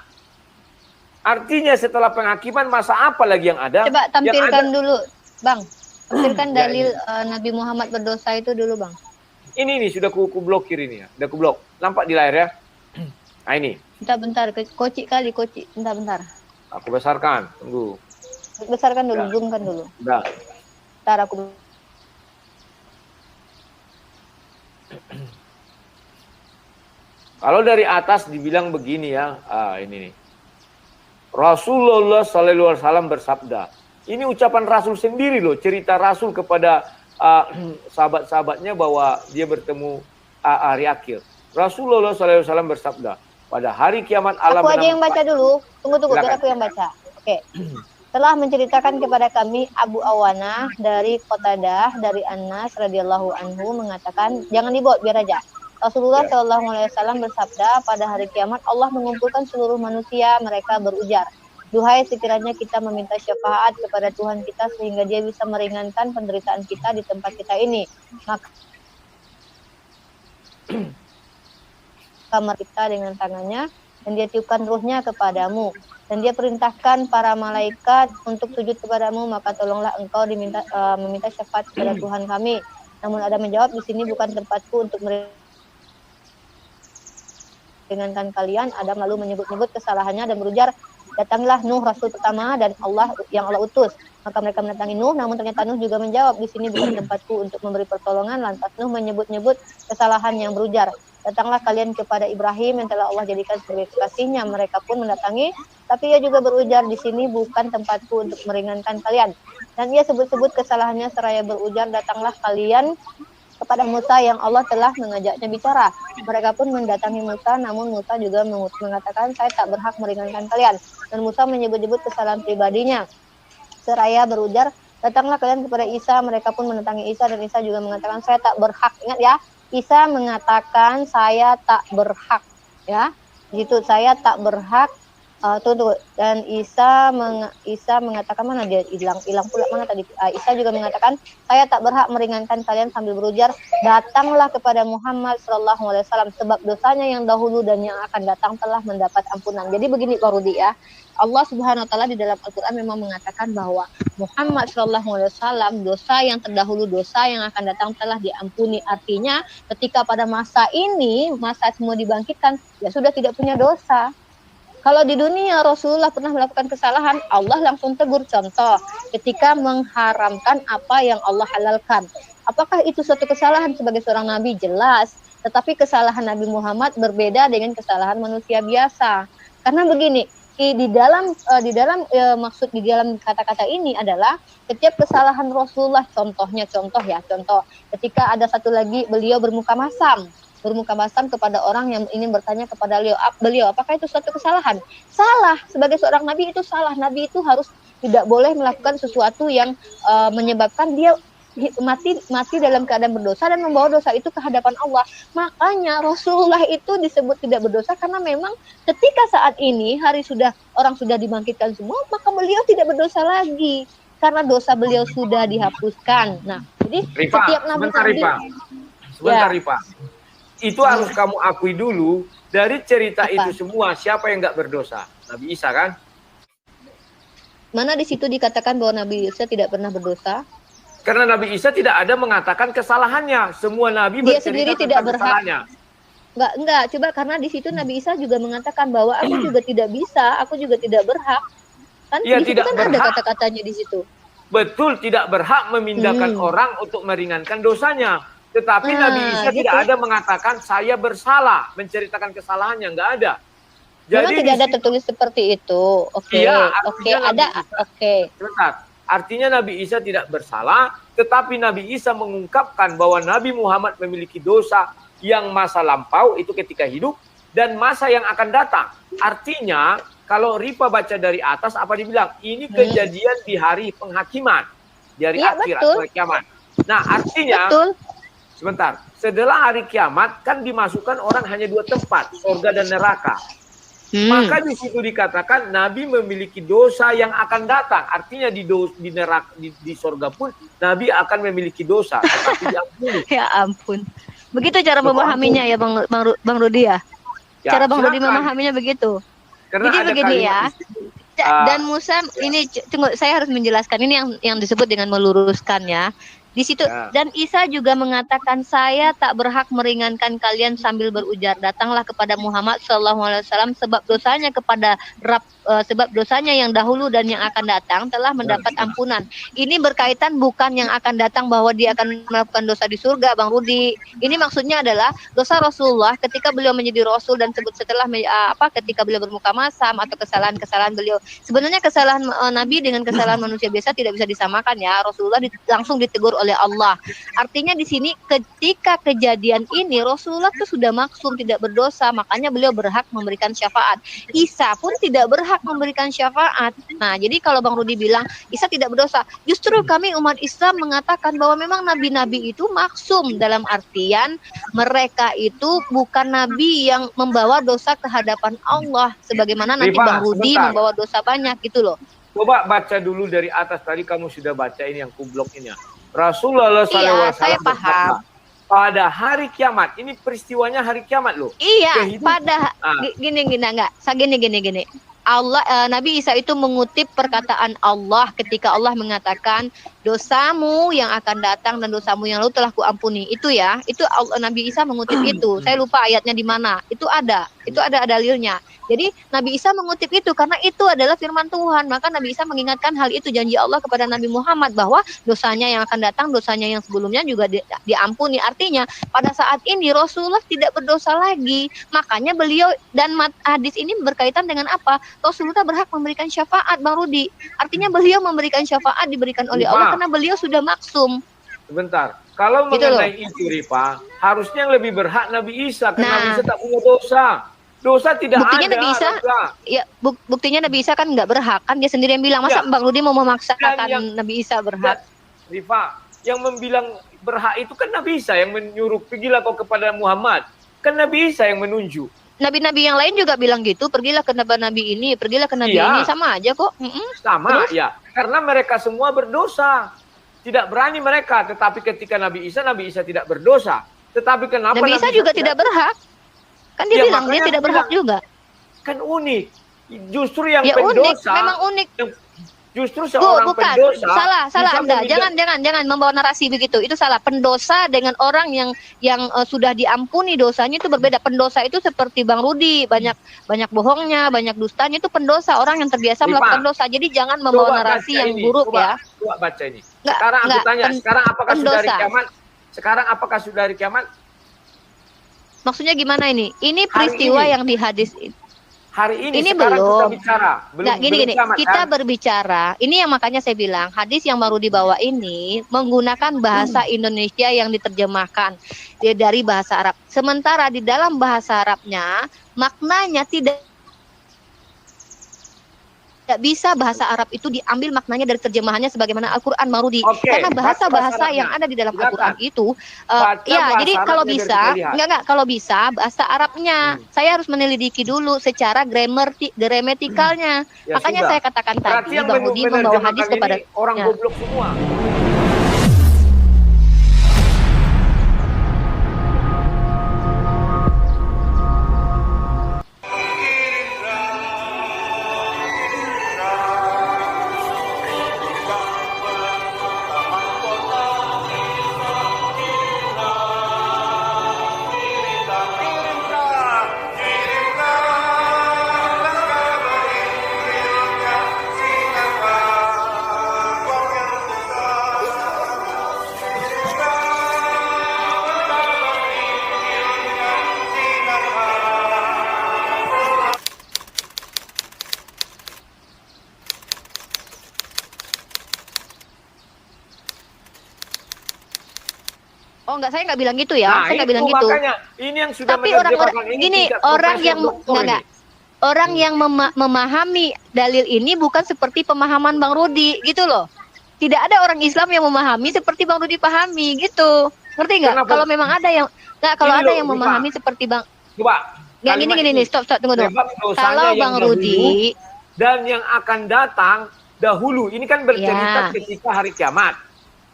Artinya setelah penghakiman masa apa lagi yang ada? Coba tampilkan dulu, Bang. Tampilkan Ya, dalil Nabi Muhammad berdosa itu dulu, Bang. Ini sudah ku blokir ini ya. Sudah ku blok. Nampak di layar ya? Nah ini. Bentar. Koci. Bentar. Aku besarkan. Tunggu. Besarkan dulu, Ya. zoomkan dulu. Udah. Bentar aku. Kalau dari atas dibilang begini ya. Ini nih. Rasulullah SAW bersabda. Ini ucapan Rasul sendiri loh. Cerita Rasul kepada sahabat-sahabatnya bahwa dia bertemu hari akhir. Rasulullah SAW bersabda, pada hari kiamat Allah Aku aja yang baca dulu. Tunggu, biar aku yang baca. Oke. Telah menceritakan kepada kami Abu Awana dari Qatadah dari Anas radhiyallahu anhu mengatakan, jangan dibawa biar aja. Rasulullah SAW bersabda, pada hari kiamat Allah mengumpulkan seluruh manusia, mereka berujar, duhai sekiranya kita meminta syafaat kepada Tuhan kita sehingga dia bisa meringankan penderitaan kita di tempat kita ini. Maka kita dengan tangannya dan dia tiupkan ruhnya kepadamu dan dia perintahkan para malaikat untuk sujud kepadamu, maka tolonglah engkau meminta syafaat kepada Tuhan kami. Namun Adam menjawab, di sini bukan tempatku untuk meringankan kalian. Adam lalu menyebut-nyebut kesalahannya dan berujar, datanglah Nuh rasul pertama dan Allah utus. Maka mereka mendatangi Nuh, namun ternyata Nuh juga menjawab, di sini bukan tempatku untuk memberi pertolongan. Lantas Nuh menyebut-nyebut kesalahan yang berujar, datanglah kalian kepada Ibrahim yang telah Allah jadikan sebagai kekasihnya. Mereka pun mendatangi, tapi ia juga berujar, di sini bukan tempatku untuk meringankan kalian. Dan ia sebut-sebut kesalahannya seraya berujar, datanglah kalian kepada Musa yang Allah telah mengajaknya bicara. Mereka pun mendatangi Musa, namun Musa juga mengatakan, saya tak berhak meringankan kalian. Dan Musa menyebut-nyebut kesalahan pribadinya seraya berujar, datanglah kalian kepada Isa. Mereka pun mendatangi Isa dan Isa juga mengatakan, saya tak berhak. Ingat ya, Isa mengatakan saya tak berhak, ya, gitu, saya tak berhak. Dan Isa mengatakan, mana dia hilang pula mana tadi. Isa juga mengatakan, saya tak berhak meringankan kalian sambil berujar, datanglah kepada Muhammad SAW sebab dosanya yang dahulu dan yang akan datang telah mendapat ampunan. Jadi begini Pak Rudi ya, Allah Subhanahu Wa Taala di dalam Al-Quran memang mengatakan bahwa Muhammad SAW dosa yang terdahulu, dosa yang akan datang telah diampuni. Artinya ketika pada masa ini, masa semua dibangkitkan, ya sudah tidak punya dosa. Kalau di dunia Rasulullah pernah melakukan kesalahan, Allah langsung tegur. Contoh, ketika mengharamkan apa yang Allah halalkan. Apakah itu suatu kesalahan sebagai seorang nabi? Jelas. Tetapi kesalahan Nabi Muhammad berbeda dengan kesalahan manusia biasa. Karena begini, di dalam maksud di dalam kata-kata ini adalah setiap kesalahan Rasulullah, contoh ketika ada satu lagi beliau bermuka masam kepada orang yang ingin bertanya kepada beliau, apakah itu suatu kesalahan? Salah. Sebagai seorang nabi itu salah. Nabi itu harus tidak boleh melakukan sesuatu yang menyebabkan dia mati dalam keadaan berdosa dan membawa dosa itu ke hadapan Allah. Makanya Rasulullah itu disebut tidak berdosa karena memang ketika saat ini orang sudah dibangkitkan semua, maka beliau tidak berdosa lagi karena dosa beliau sudah dihapuskan. Nah, jadi Rifa, setiap nabi sebentar Rifa. Itu harus kamu akui dulu dari cerita itu semua siapa yang nggak berdosa? Nabi Isa kan? Mana di situ dikatakan bahwa Nabi Isa tidak pernah berdosa? Karena Nabi Isa tidak ada mengatakan kesalahannya. Semua nabi Dia bercerita sendiri tentang tidak berhak. kesalahannya. Enggak, coba karena di situ Nabi Isa juga mengatakan bahwa aku juga tidak bisa, aku juga tidak berhak. Kan Iya, di situ tidak kan berhak. ada kata-katanya di situ. Betul, tidak berhak memindahkan orang untuk meringankan dosanya. Tetapi Nabi Isa gitu. tidak ada mengatakan saya bersalah, menceritakan kesalahannya, enggak ada. Memang Jadi tidak ada di situ- tertulis seperti itu. Oke, Iya, oke, artinya ada, Nabi Isa- oke. Sebentar. Artinya Nabi Isa tidak bersalah, tetapi Nabi Isa mengungkapkan bahwa Nabi Muhammad memiliki dosa yang masa lampau itu ketika hidup dan masa yang akan datang. Artinya kalau Rifa baca dari atas apa dibilang? Ini kejadian di hari penghakiman, di hari Iya, akhir betul. atau hari kiamat. Nah, artinya Betul. sebentar, setelah hari kiamat kan dimasukkan orang hanya 2 tempat, surga dan neraka. Maka di situ dikatakan Nabi memiliki dosa yang akan datang. Artinya di neraka, di surga pun Nabi akan memiliki dosa, tetapi diampuni. Ya ampun. Begitu cara Loh, memahaminya ya Bang Rudi ya. Ya, Cara Bang Rudi silakan. memahaminya begitu. Karena Jadi ada begini kalimat ya. di situ. Ah. Dan Musa ini tunggu, saya harus menjelaskan ini yang disebut dengan meluruskan ya. Di situ Ya. dan Isa juga mengatakan saya tak berhak meringankan kalian sambil berujar datanglah kepada Muhammad SAW sebab dosanya kepada sebab dosanya yang dahulu dan yang akan datang telah mendapat ampunan. Ini berkaitan bukan yang akan datang bahwa dia akan melakukan dosa di surga, Bang Rudi. Ini maksudnya adalah dosa Rasulullah ketika beliau menjadi Rasul dan setelah ketika beliau bermuka masam atau kesalahan-kesalahan beliau. Sebenarnya kesalahan Nabi dengan kesalahan manusia biasa tidak bisa disamakan ya. Rasulullah langsung ditegur oleh Allah. Artinya di sini ketika kejadian ini Rasulullah itu sudah maksum tidak berdosa, makanya beliau berhak memberikan syafaat. Isa pun tidak berhak memberikan syafaat. Nah, jadi kalau Bang Rudi bilang Isa tidak berdosa, justru kami umat Islam mengatakan bahwa memang nabi-nabi itu maksum dalam artian mereka itu bukan nabi yang membawa dosa ke hadapan Allah sebagaimana nanti Rifa, Bang Rudi sebentar. membawa dosa banyak gitu loh. Coba baca dulu dari atas, tadi kamu sudah baca ini yang kublok ini ya. Rasulullah SAW saya paham. pada hari kiamat, ini peristiwanya hari kiamat loh. Iya, Kehidupan. pada gini enggak. Gini. Allah Nabi Isa itu mengutip perkataan Allah ketika Allah mengatakan dosamu yang akan datang dan dosamu yang lalu telah kuampuni. Itu ya, itu Nabi Isa mengutip itu. Saya lupa ayatnya di mana. Itu ada dalilnya. Jadi Nabi Isa mengutip itu karena itu adalah firman Tuhan. Maka Nabi Isa mengingatkan hal itu, janji Allah kepada Nabi Muhammad bahwa dosanya yang akan datang, dosanya yang sebelumnya juga diampuni. Artinya pada saat ini Rasulullah tidak berdosa lagi. Makanya beliau dan hadis ini berkaitan dengan apa? Rasulullah berhak memberikan syafaat, Bang Rudi. Artinya beliau memberikan syafaat diberikan oleh Allah karena beliau sudah maksum. Sebentar, kalau Gitu mengenai itu Rifa, harusnya yang lebih berhak Nabi Isa karena Nabi Isa tak punya dosa. Dosa tidak Buktinya ada. Nabi Isa, dosa. ya buktinya Nabi Isa kan nggak berhak, kan dia sendiri yang bilang. Masa Ya. Bang Rudi mau memaksakan Dan Nabi Isa berhak? Rifa, yang membilang berhak itu kan Nabi Isa yang menyuruh pergilah kau kepada Muhammad. Kan Nabi Isa yang menunjuk. Nabi-nabi yang lain juga bilang gitu, pergilah ke nabi ini, pergilah ke nabi Iya. ini, sama aja kok. Sama Terus? ya, karena mereka semua berdosa. Tidak berani mereka, tetapi ketika Nabi Isa tidak berdosa. Tetapi kenapa Nabi Isa juga tidak berhak. Kan dia Ya, bilang dia makanya tidak aku berhak bilang, juga. Kan unik. Justru yang Ya unik, pendosa, memang unik. justru seorang Bukan, pendosa. salah bisa Anda. memindah- Jangan membawa narasi begitu. Itu salah. Pendosa dengan orang yang sudah diampuni dosanya itu berbeda. Pendosa itu seperti Bang Rudi, banyak bohongnya, banyak dustanya, itu pendosa, orang yang terbiasa Rifa, melakukan dosa. Jadi jangan membawa coba narasi baca yang ini, buruk coba, ya. Coba baca ini. Enggak, Sekarang aku enggak, tanya, sekarang apakah sudah hari pendosa. kiamat? Sekarang apakah sudah hari kiamat? Maksudnya gimana ini? Ini peristiwa ini. yang di hadis Hari ini Ini sekarang belum. kita bicara. Nah, gini, kiamat, kita kan? berbicara. Ini yang makanya saya bilang hadis yang baru dibawa ini menggunakan bahasa Indonesia yang diterjemahkan dari bahasa Arab. Sementara di dalam bahasa Arabnya maknanya tidak tidak bisa bahasa Arab itu diambil maknanya dari terjemahannya sebagaimana Al-Quran, Bang Rudi. Oke, Karena baca bahasa-bahasa bahasa yang ada di dalam Silakan. Al-Quran itu, Baca ya, bahasa jadi Arabnya kalau biar bisa, kita lihat. enggak, kalau bisa bahasa Arabnya, saya harus meneliti dulu secara gramatikalnya. Ya Makanya sudah. saya katakan Berarti tadi, yang Bang Rudi membawa menerjemahkan hadis kepada ini orang ya. goblok semua. Oh enggak, saya nggak bilang gitu ya, Nah, saya nggak itu bilang gitu. makanya ini yang sudah Tapi orang-orang menerjemahkan ini gini, tingkat orang profesor yang doktor enggak, ini. orang yang memahami dalil ini bukan seperti pemahaman Bang Rudi gitu loh. Tidak ada orang Islam yang memahami seperti Bang Rudi pahami gitu. Ngerti nggak? Kenapa? Kalau memang ada yang nggak, kalau Ini ada loh, yang Rifa. memahami seperti Bang, Coba. yang kalimat gini nih, stop, tunggu dulu. Sebab dosanya Kalau yang Bang dahulu Rudi, dan yang akan datang dahulu. Ini kan bercerita Ya. ketika hari kiamat.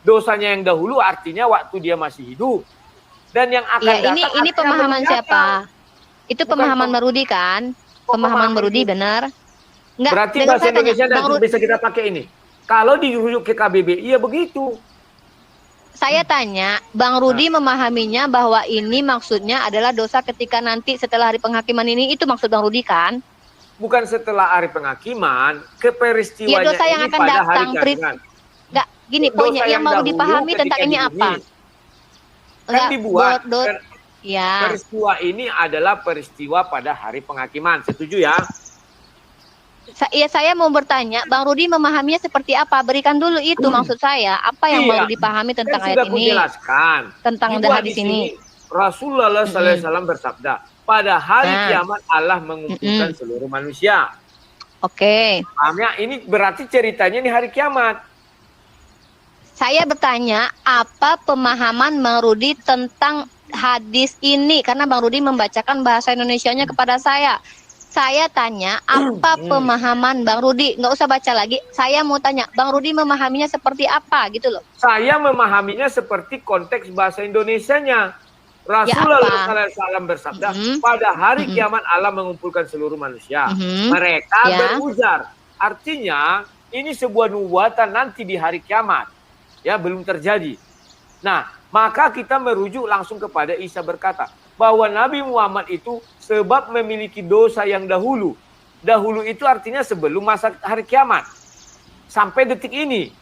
Dosanya yang dahulu artinya waktu dia masih hidup. Dan yang akan ya datang ini artinya pemahaman belum siapa? datang. Itu Bukan pemahaman Bang Rudi kan? Oh, Pemahaman Bang Rudi itu. benar? Enggak, Berarti dengan bahasa saya tanya, Indonesia Bang dan Rudi, bisa kita pakai ini. Kalau dirujuk ke KBBI ya begitu. saya tanya, Bang Rudi memahaminya bahwa ini maksudnya adalah dosa ketika nanti setelah hari penghakiman ini, itu maksud Bang Rudi kan? Bukan setelah hari penghakiman, ke peristiwanya Ya, dosa yang ini akan pada datang, hari kiamat. Enggak, gini Dosa poinnya yang Bang Rudi dahulu pahami ketika tentang ini di apa? bumi. Kan dibuat. Ya, Peristiwa ini adalah peristiwa pada hari penghakiman. Setuju ya? saya mau bertanya, Bang Rudi memahaminya seperti apa? Berikan dulu itu maksud saya. Apa yang Bang Iya. Rudi pahami tentang Kan ayat sudah ini? kujelaskan. Tentang Dibuat hadis di sini, ini. Rasulullah SAW bersabda, pada hari Nah. kiamat Allah mengumpulkan seluruh manusia. Oke. Pahamnya ini berarti ceritanya ini hari kiamat. Saya bertanya, apa pemahaman Bang Rudi tentang hadis ini? Karena Bang Rudi membacakan bahasa Indonesianya kepada saya. Saya tanya, apa pemahaman Bang Rudi? Nggak usah baca lagi. Saya mau tanya, Bang Rudi memahaminya seperti apa gitu loh. Saya memahaminya seperti konteks bahasa Indonesianya. Rasulullah SAW bersabda, pada hari kiamat Allah mengumpulkan seluruh manusia. Mereka berujar. Artinya, ini sebuah nubuatan nanti di hari kiamat. Ya, belum terjadi. Nah, maka kita merujuk langsung kepada Isa berkata, bahwa Nabi Muhammad itu sebab memiliki dosa yang dahulu. Dahulu itu artinya sebelum masa hari kiamat. Sampai detik ini.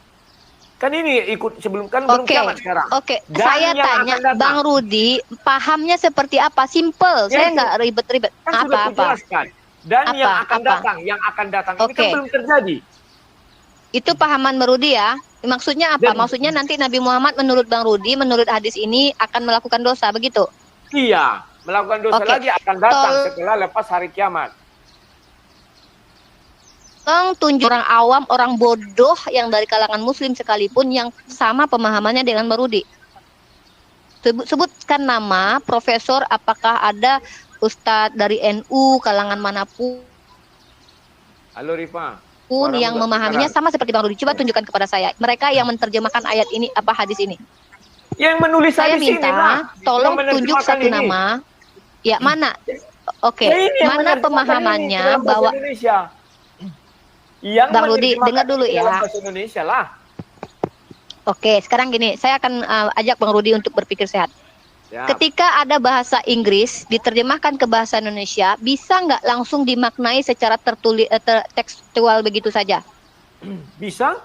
Kan ini ikut sebelum, kan belum kiamat sekarang. Oke, Dan saya yang tanya, akan datang. Bang Rudi, pahamnya seperti apa? Simple, saya nggak ribet-ribet. Kan sudah kujelaskan. Dan yang akan datang ini kan belum terjadi. Itu pahaman Bang Rudi ya? Maksudnya apa? Dan- Maksudnya nanti Nabi Muhammad menurut Bang Rudi, menurut hadis ini akan melakukan dosa, begitu? Iya, melakukan dosa lagi akan datang setelah lepas hari kiamat. Tunjuk orang awam, orang bodoh yang dari kalangan muslim sekalipun yang sama pemahamannya dengan Bang Rudi. Sebutkan nama profesor, apakah ada ustadz dari NU, kalangan manapun Halo Rifa. yang memahaminya sama seperti Bang Rudi. Coba tunjukkan kepada saya. Mereka yang menerjemahkan ayat ini, apa hadis ini. Yang menulis Saya hadis minta, ini, nah, tolong yang tunjuk menerjemahkan satu ini. nama. Ya, mana? Oke, Nah, ini yang mana menerjemahkan pemahamannya ini dalam bahasa bahwa Indonesia. Yang Bang Rudi, menerjemahkan dengar dulu ini ya. dalam bahasa Indonesia lah. Oke, sekarang gini, saya akan ajak Bang Rudi untuk berpikir sehat. Ya. Ketika ada bahasa Inggris diterjemahkan ke bahasa Indonesia, bisa nggak langsung dimaknai secara tekstual begitu saja? Bisa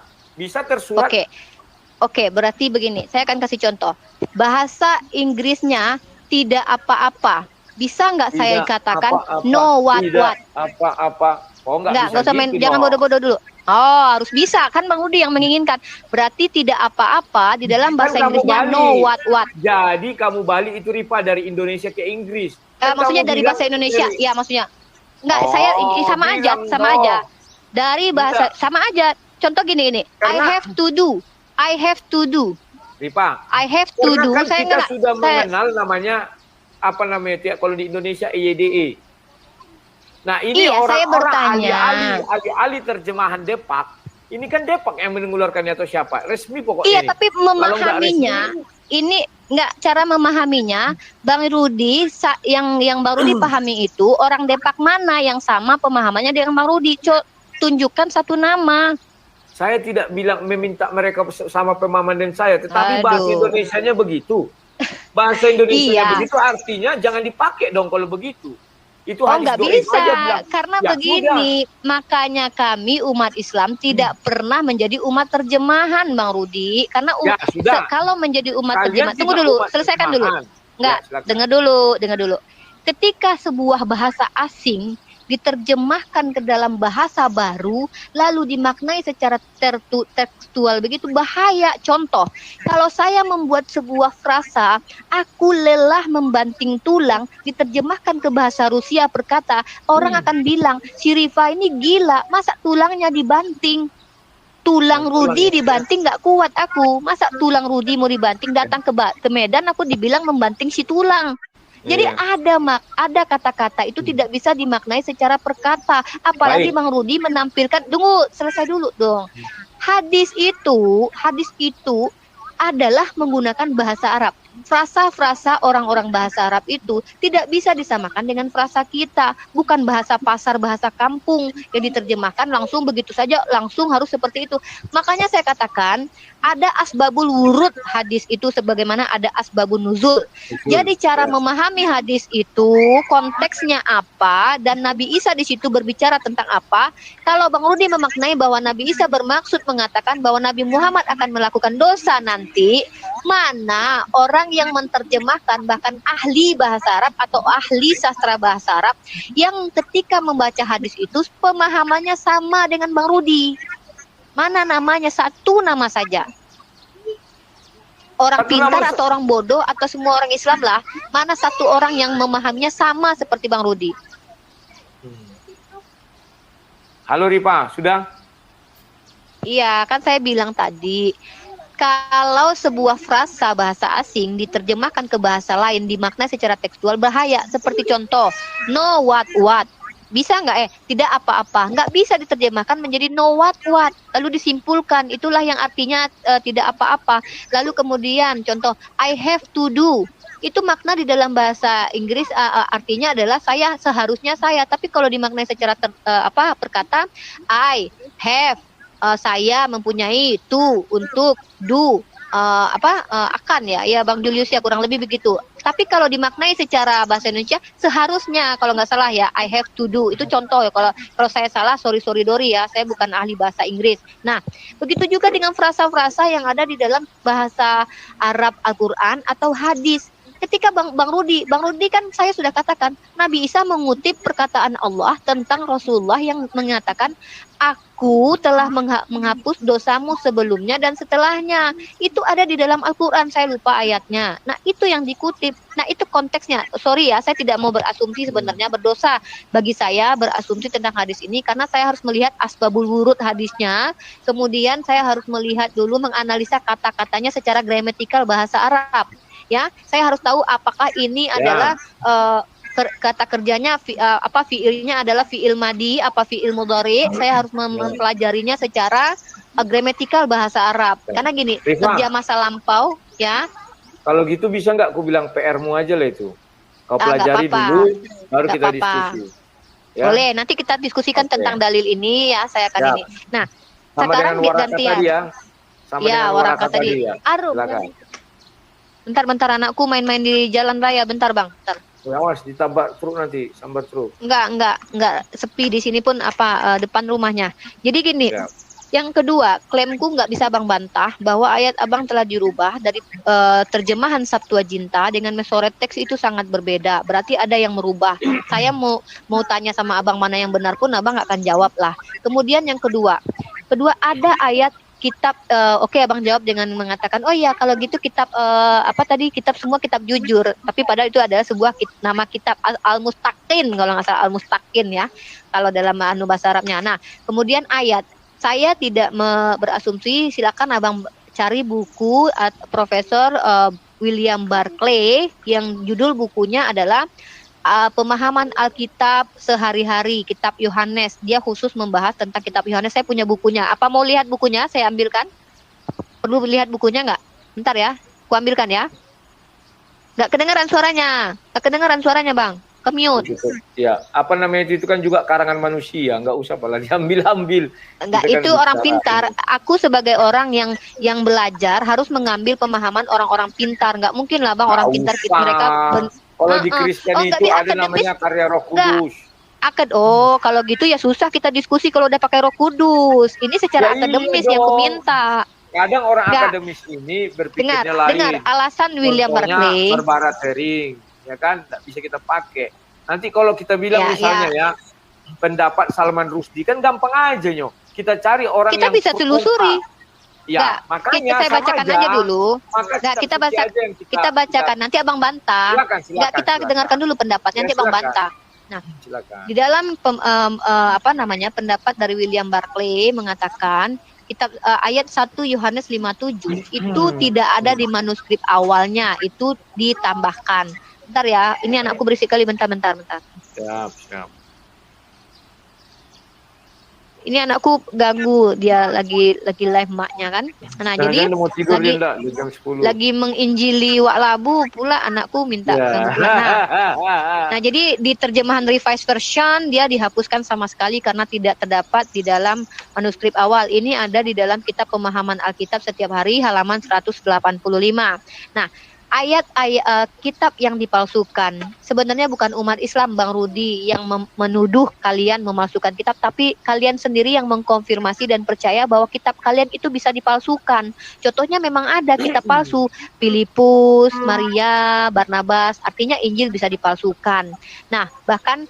tersurat. Oke, berarti begini, saya akan kasih contoh. Bahasa Inggrisnya tidak apa-apa. Bisa nggak saya katakan no what? Apa-apa. Oh, nggak usah main, jangan bodoh-bodoh dulu. Oh, harus bisa kan Bang Rudi yang menginginkan. Berarti tidak apa-apa di dalam bahasa Inggrisnya no what. Jadi kamu balik itu Rifa dari Indonesia ke Inggris. Maksudnya dari bahasa Indonesia. Ya, maksudnya. Enggak, saya sama aja. Dari bahasa sama aja. Contoh gini. I have to do. Ripa, I have to karena do. kan Saya kita nggak. sudah mengenal namanya apa namanya itu ya, kalau di Indonesia EYDE. Nah ini Iya, saya orang-orang bertanya. ahli terjemahan Depak. Ini kan Depak yang mengeluarkannya atau siapa? Resmi pokoknya. Iya, ini. tapi Kalau nggak memahaminya ini nggak cara memahaminya. Bang Rudi yang Bang Rudi pahami itu orang Depak mana yang sama pemahamannya dengan Bang Rudi? Tunjukkan satu nama. Saya tidak bilang meminta mereka sama pemahaman dengan saya, tetapi bahasa Indonesianya begitu. Bahasa Indonesianya begitu artinya jangan dipakai dong kalau begitu. Itu nggak bisa, karena ya, begini, makanya kami umat Islam tidak pernah menjadi umat terjemahan, Bang Rudi. Karena kalau menjadi umat terjemahan, tunggu dulu, selesaikan dulu. Enggak, dengar dulu. Ketika sebuah bahasa asing diterjemahkan ke dalam bahasa baru, lalu dimaknai secara tekstual begitu bahaya. Contoh, kalau saya membuat sebuah frasa, aku lelah membanting tulang, diterjemahkan ke bahasa Rusia berkata, orang akan bilang, si Rifa ini gila, masa tulangnya dibanting? Tulang Rudi dibanting nggak kuat aku, masa tulang Rudi mau dibanting, datang ke Medan aku dibilang membanting si tulang. Jadi ada kata-kata itu tidak bisa dimaknai secara perkata. Apalagi Bang Rudi menampilkan, tunggu selesai dulu dong. Hadis itu adalah menggunakan bahasa Arab. Frasa-frasa orang-orang bahasa Arab itu tidak bisa disamakan dengan frasa kita. Bukan bahasa pasar, bahasa kampung yang diterjemahkan langsung begitu saja, langsung harus seperti itu. Makanya saya katakan ada asbabul wurud hadis itu sebagaimana ada asbabun nuzul. Jadi cara memahami hadis itu konteksnya apa dan Nabi Isa di situ berbicara tentang apa. Kalau Bang Rudi memaknai bahwa Nabi Isa bermaksud mengatakan bahwa Nabi Muhammad akan melakukan dosa nanti, mana orang yang menerjemahkan bahkan ahli bahasa Arab atau ahli sastra bahasa Arab yang ketika membaca hadis itu pemahamannya sama dengan Bang Rudi. Mana namanya? Satu nama saja. Orang pintar atau orang bodoh atau semua orang Islam lah, mana satu orang yang memahaminya sama seperti Bang Rudi? Halo Ripa, sudah? Iya, kan saya bilang tadi, kalau sebuah frasa bahasa asing diterjemahkan ke bahasa lain dimaknai secara tekstual bahaya. Seperti contoh, no what. Bisa nggak tidak apa-apa, nggak bisa diterjemahkan menjadi no what, lalu disimpulkan itulah yang artinya tidak apa-apa. Lalu kemudian contoh I have to do, itu makna di dalam bahasa Inggris artinya adalah saya, seharusnya saya, tapi kalau dimaknai secara perkata I have, saya mempunyai, to untuk, do akan ya Bang Julius ya, kurang lebih begitu. Tapi kalau dimaknai secara bahasa Indonesia seharusnya, kalau nggak salah ya, I have to do, itu contoh ya. Kalau saya salah, sorry Dori ya, saya bukan ahli bahasa Inggris. Nah, begitu juga dengan frasa-frasa yang ada di dalam bahasa Arab Al-Quran atau hadis. Ketika Bang Rudi kan saya sudah katakan, Nabi Isa mengutip perkataan Allah tentang Rasulullah yang mengatakan, aku telah menghapus dosamu sebelumnya dan setelahnya. Itu ada di dalam Al-Quran, saya lupa ayatnya. Nah, itu yang dikutip. Nah, itu konteksnya. Sorry ya, saya tidak mau berasumsi sebenarnya, berdosa bagi saya berasumsi tentang hadis ini, karena saya harus melihat asbabul wurud hadisnya. Kemudian saya harus melihat dulu, menganalisa kata-katanya secara gramatikal bahasa Arab. Ya, saya harus tahu apakah ini adalah kata kerjanya fiilnya adalah fiil madi, apa fiil mudhari. Saya harus mempelajarinya secara gramatikal bahasa Arab. Karena gini, kerja masa lampau ya. Kalau gitu bisa nggak aku bilang PR-mu aja lah itu. Kau pelajari dulu, baru kita diskusi. Ya? Boleh, nanti kita diskusikan tentang dalil ini ya, saya akan ini. Nah, sama sekarang gantian. Ya. Sama dengan waraka tadi ya. Arum. Bentar anakku main-main di jalan raya, bentar Bang. Bentar. Awas ditabrak truk nanti, sambar truk. Enggak, sepi di sini pun depan rumahnya. Jadi gini, yang kedua, klaimku nggak bisa Bang bantah bahwa ayat Abang telah dirubah dari terjemahan Septuaginta dengan Masoret teks itu sangat berbeda. Berarti ada yang merubah. Saya mau tanya sama Abang mana yang benar pun Abang nggak akan jawab lah. Kemudian yang kedua ada ayat kitab, oke abang jawab dengan mengatakan, oh iya kalau gitu kitab kitab semua kitab jujur, tapi padahal itu adalah sebuah nama kitab Al-Mustaqin kalau nggak salah, Al-Mustaqin ya kalau dalam bahasa Arabnya. Nah kemudian ayat, saya tidak berasumsi, silakan abang cari buku Profesor William Barclay yang judul bukunya adalah Pemahaman Alkitab Sehari-hari, Kitab Yohanes. Dia khusus membahas tentang Kitab Yohanes. Saya punya bukunya. Apa mau lihat bukunya? Saya ambilkan. Perlu lihat bukunya nggak? Bentar ya, aku ambilkan ya. Nggak kedengaran suaranya. Nggak kedengaran suaranya, Bang. Ke-mute. Ya, apa namanya itu kan juga karangan manusia. Nggak usah malah diambil-ambil. Enggak, itu orang pintar. Aku sebagai orang yang belajar harus mengambil pemahaman orang-orang pintar. Nggak mungkin lah, Bang, orang pintar mereka kalau di Kristen itu ada namanya karya Roh Kudus. Kalau gitu ya susah kita diskusi kalau udah pakai Roh Kudus. Ini secara akademis yang aku minta. Kadang orang akademis ini berpikirnya lain. Dengar alasan William Barclay. Berbarat sharing, ya kan? Tidak bisa kita pakai. Nanti kalau kita bilang misalnya pendapat Salman Rushdie kan gampang aja nyo. Kita cari orang kita yang bisa telusuri. Ya, makanya kita bacakan aja dulu. Kita bacakan. Nanti abang bantah. Silakan. Kita dengarkan dulu pendapatnya. Nanti abang bantah. Nah, di dalam pendapat dari William Barclay mengatakan kitab ayat 1 Yohanes 5:7 itu tidak ada di manuskrip awalnya, itu ditambahkan. Bentar ya, ini anakku berisik kali, bentar. Siap. Ini anakku ganggu, dia lagi live maknya kan. Nah, jadi mau tidur jam 10. Lagi menginjili Wak Labu pula anakku minta ganggu. Nah, jadi di terjemahan Revised Version dia dihapuskan sama sekali karena tidak terdapat di dalam manuskrip awal. Ini ada di dalam Kitab Pemahaman Alkitab Setiap Hari halaman 185. Nah, ayat-ayat kitab yang dipalsukan sebenarnya bukan umat Islam, Bang Rudi, yang menuduh kalian memalsukan kitab, tapi kalian sendiri yang mengkonfirmasi dan percaya bahwa kitab kalian itu bisa dipalsukan. Contohnya memang ada kitab palsu, Filipus, Maria, Barnabas, artinya Injil bisa dipalsukan. Nah, bahkan